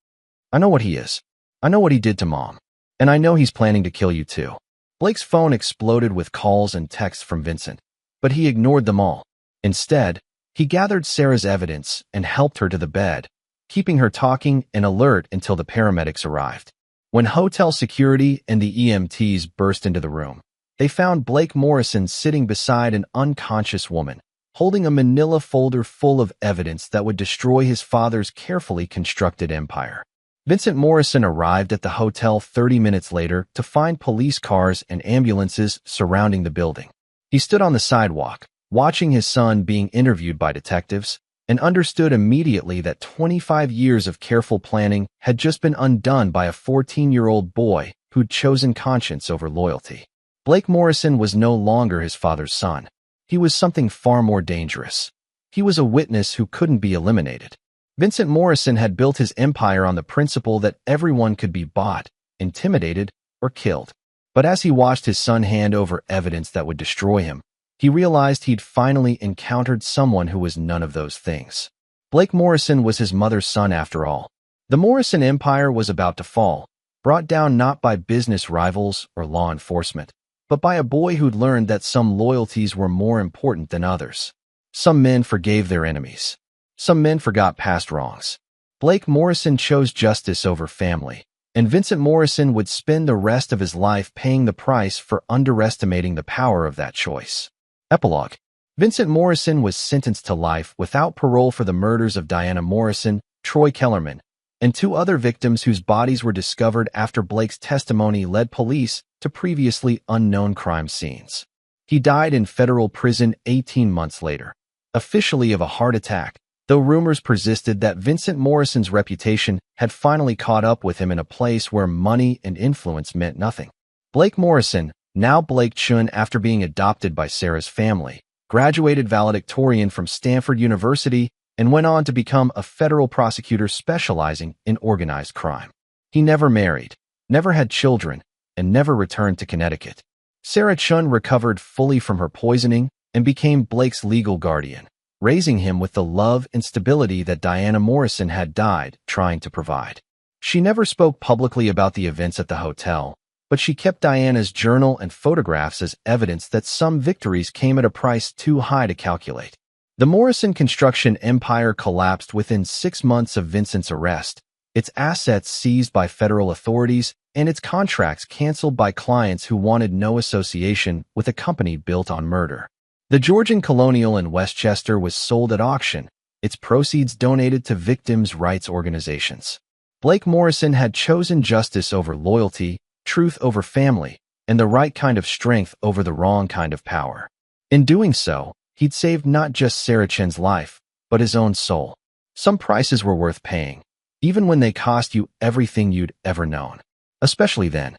"I know what he is. I know what he did to Mom. And I know he's planning to kill you too." Blake's phone exploded with calls and texts from Vincent, but he ignored them all. Instead, he gathered Sarah's evidence and helped her to the bed, keeping her talking and alert until the paramedics arrived. When hotel security and the EMTs burst into the room, they found Blake Morrison sitting beside an unconscious woman, holding a manila folder full of evidence that would destroy his father's carefully constructed empire. Vincent Morrison arrived at the hotel 30 minutes later to find police cars and ambulances surrounding the building. He stood on the sidewalk, watching his son being interviewed by detectives, and understood immediately that 25 years of careful planning had just been undone by a 14-year-old boy who'd chosen conscience over loyalty. Blake Morrison was no longer his father's son. He was something far more dangerous. He was a witness who couldn't be eliminated. Vincent Morrison had built his empire on the principle that everyone could be bought, intimidated, or killed. But as he watched his son hand over evidence that would destroy him, he realized he'd finally encountered someone who was none of those things. Blake Morrison was his mother's son after all. The Morrison empire was about to fall, brought down not by business rivals or law enforcement, but by a boy who'd learned that some loyalties were more important than others. Some men forgave their enemies. Some men forgot past wrongs. Blake Morrison chose justice over family, and Vincent Morrison would spend the rest of his life paying the price for underestimating the power of that choice. Epilogue. Vincent Morrison was sentenced to life without parole for the murders of Diana Morrison, Troy Kellerman, and two other victims whose bodies were discovered after Blake's testimony led police to previously unknown crime scenes. He died in federal prison 18 months later, officially of a heart attack, though rumors persisted that Vincent Morrison's reputation had finally caught up with him in a place where money and influence meant nothing. Blake Morrison, now Blake Chun after being adopted by Sarah's family, graduated valedictorian from Stanford University and went on to become a federal prosecutor specializing in organized crime. He never married, never had children, and never returned to Connecticut. Sarah Chun recovered fully from her poisoning and became Blake's legal guardian, raising him with the love and stability that Diana Morrison had died trying to provide. She never spoke publicly about the events at the hotel, but she kept Diana's journal and photographs as evidence that some victories came at a price too high to calculate. The Morrison construction empire collapsed within 6 months of Vincent's arrest, its assets seized by federal authorities, and its contracts canceled by clients who wanted no association with a company built on murder. The Georgian Colonial in Westchester was sold at auction, its proceeds donated to victims' rights organizations. Blake Morrison had chosen justice over loyalty, truth over family, and the right kind of strength over the wrong kind of power. In doing so, he'd saved not just Sarah Chen's life, but his own soul. Some prices were worth paying, even when they cost you everything you'd ever known. Especially then.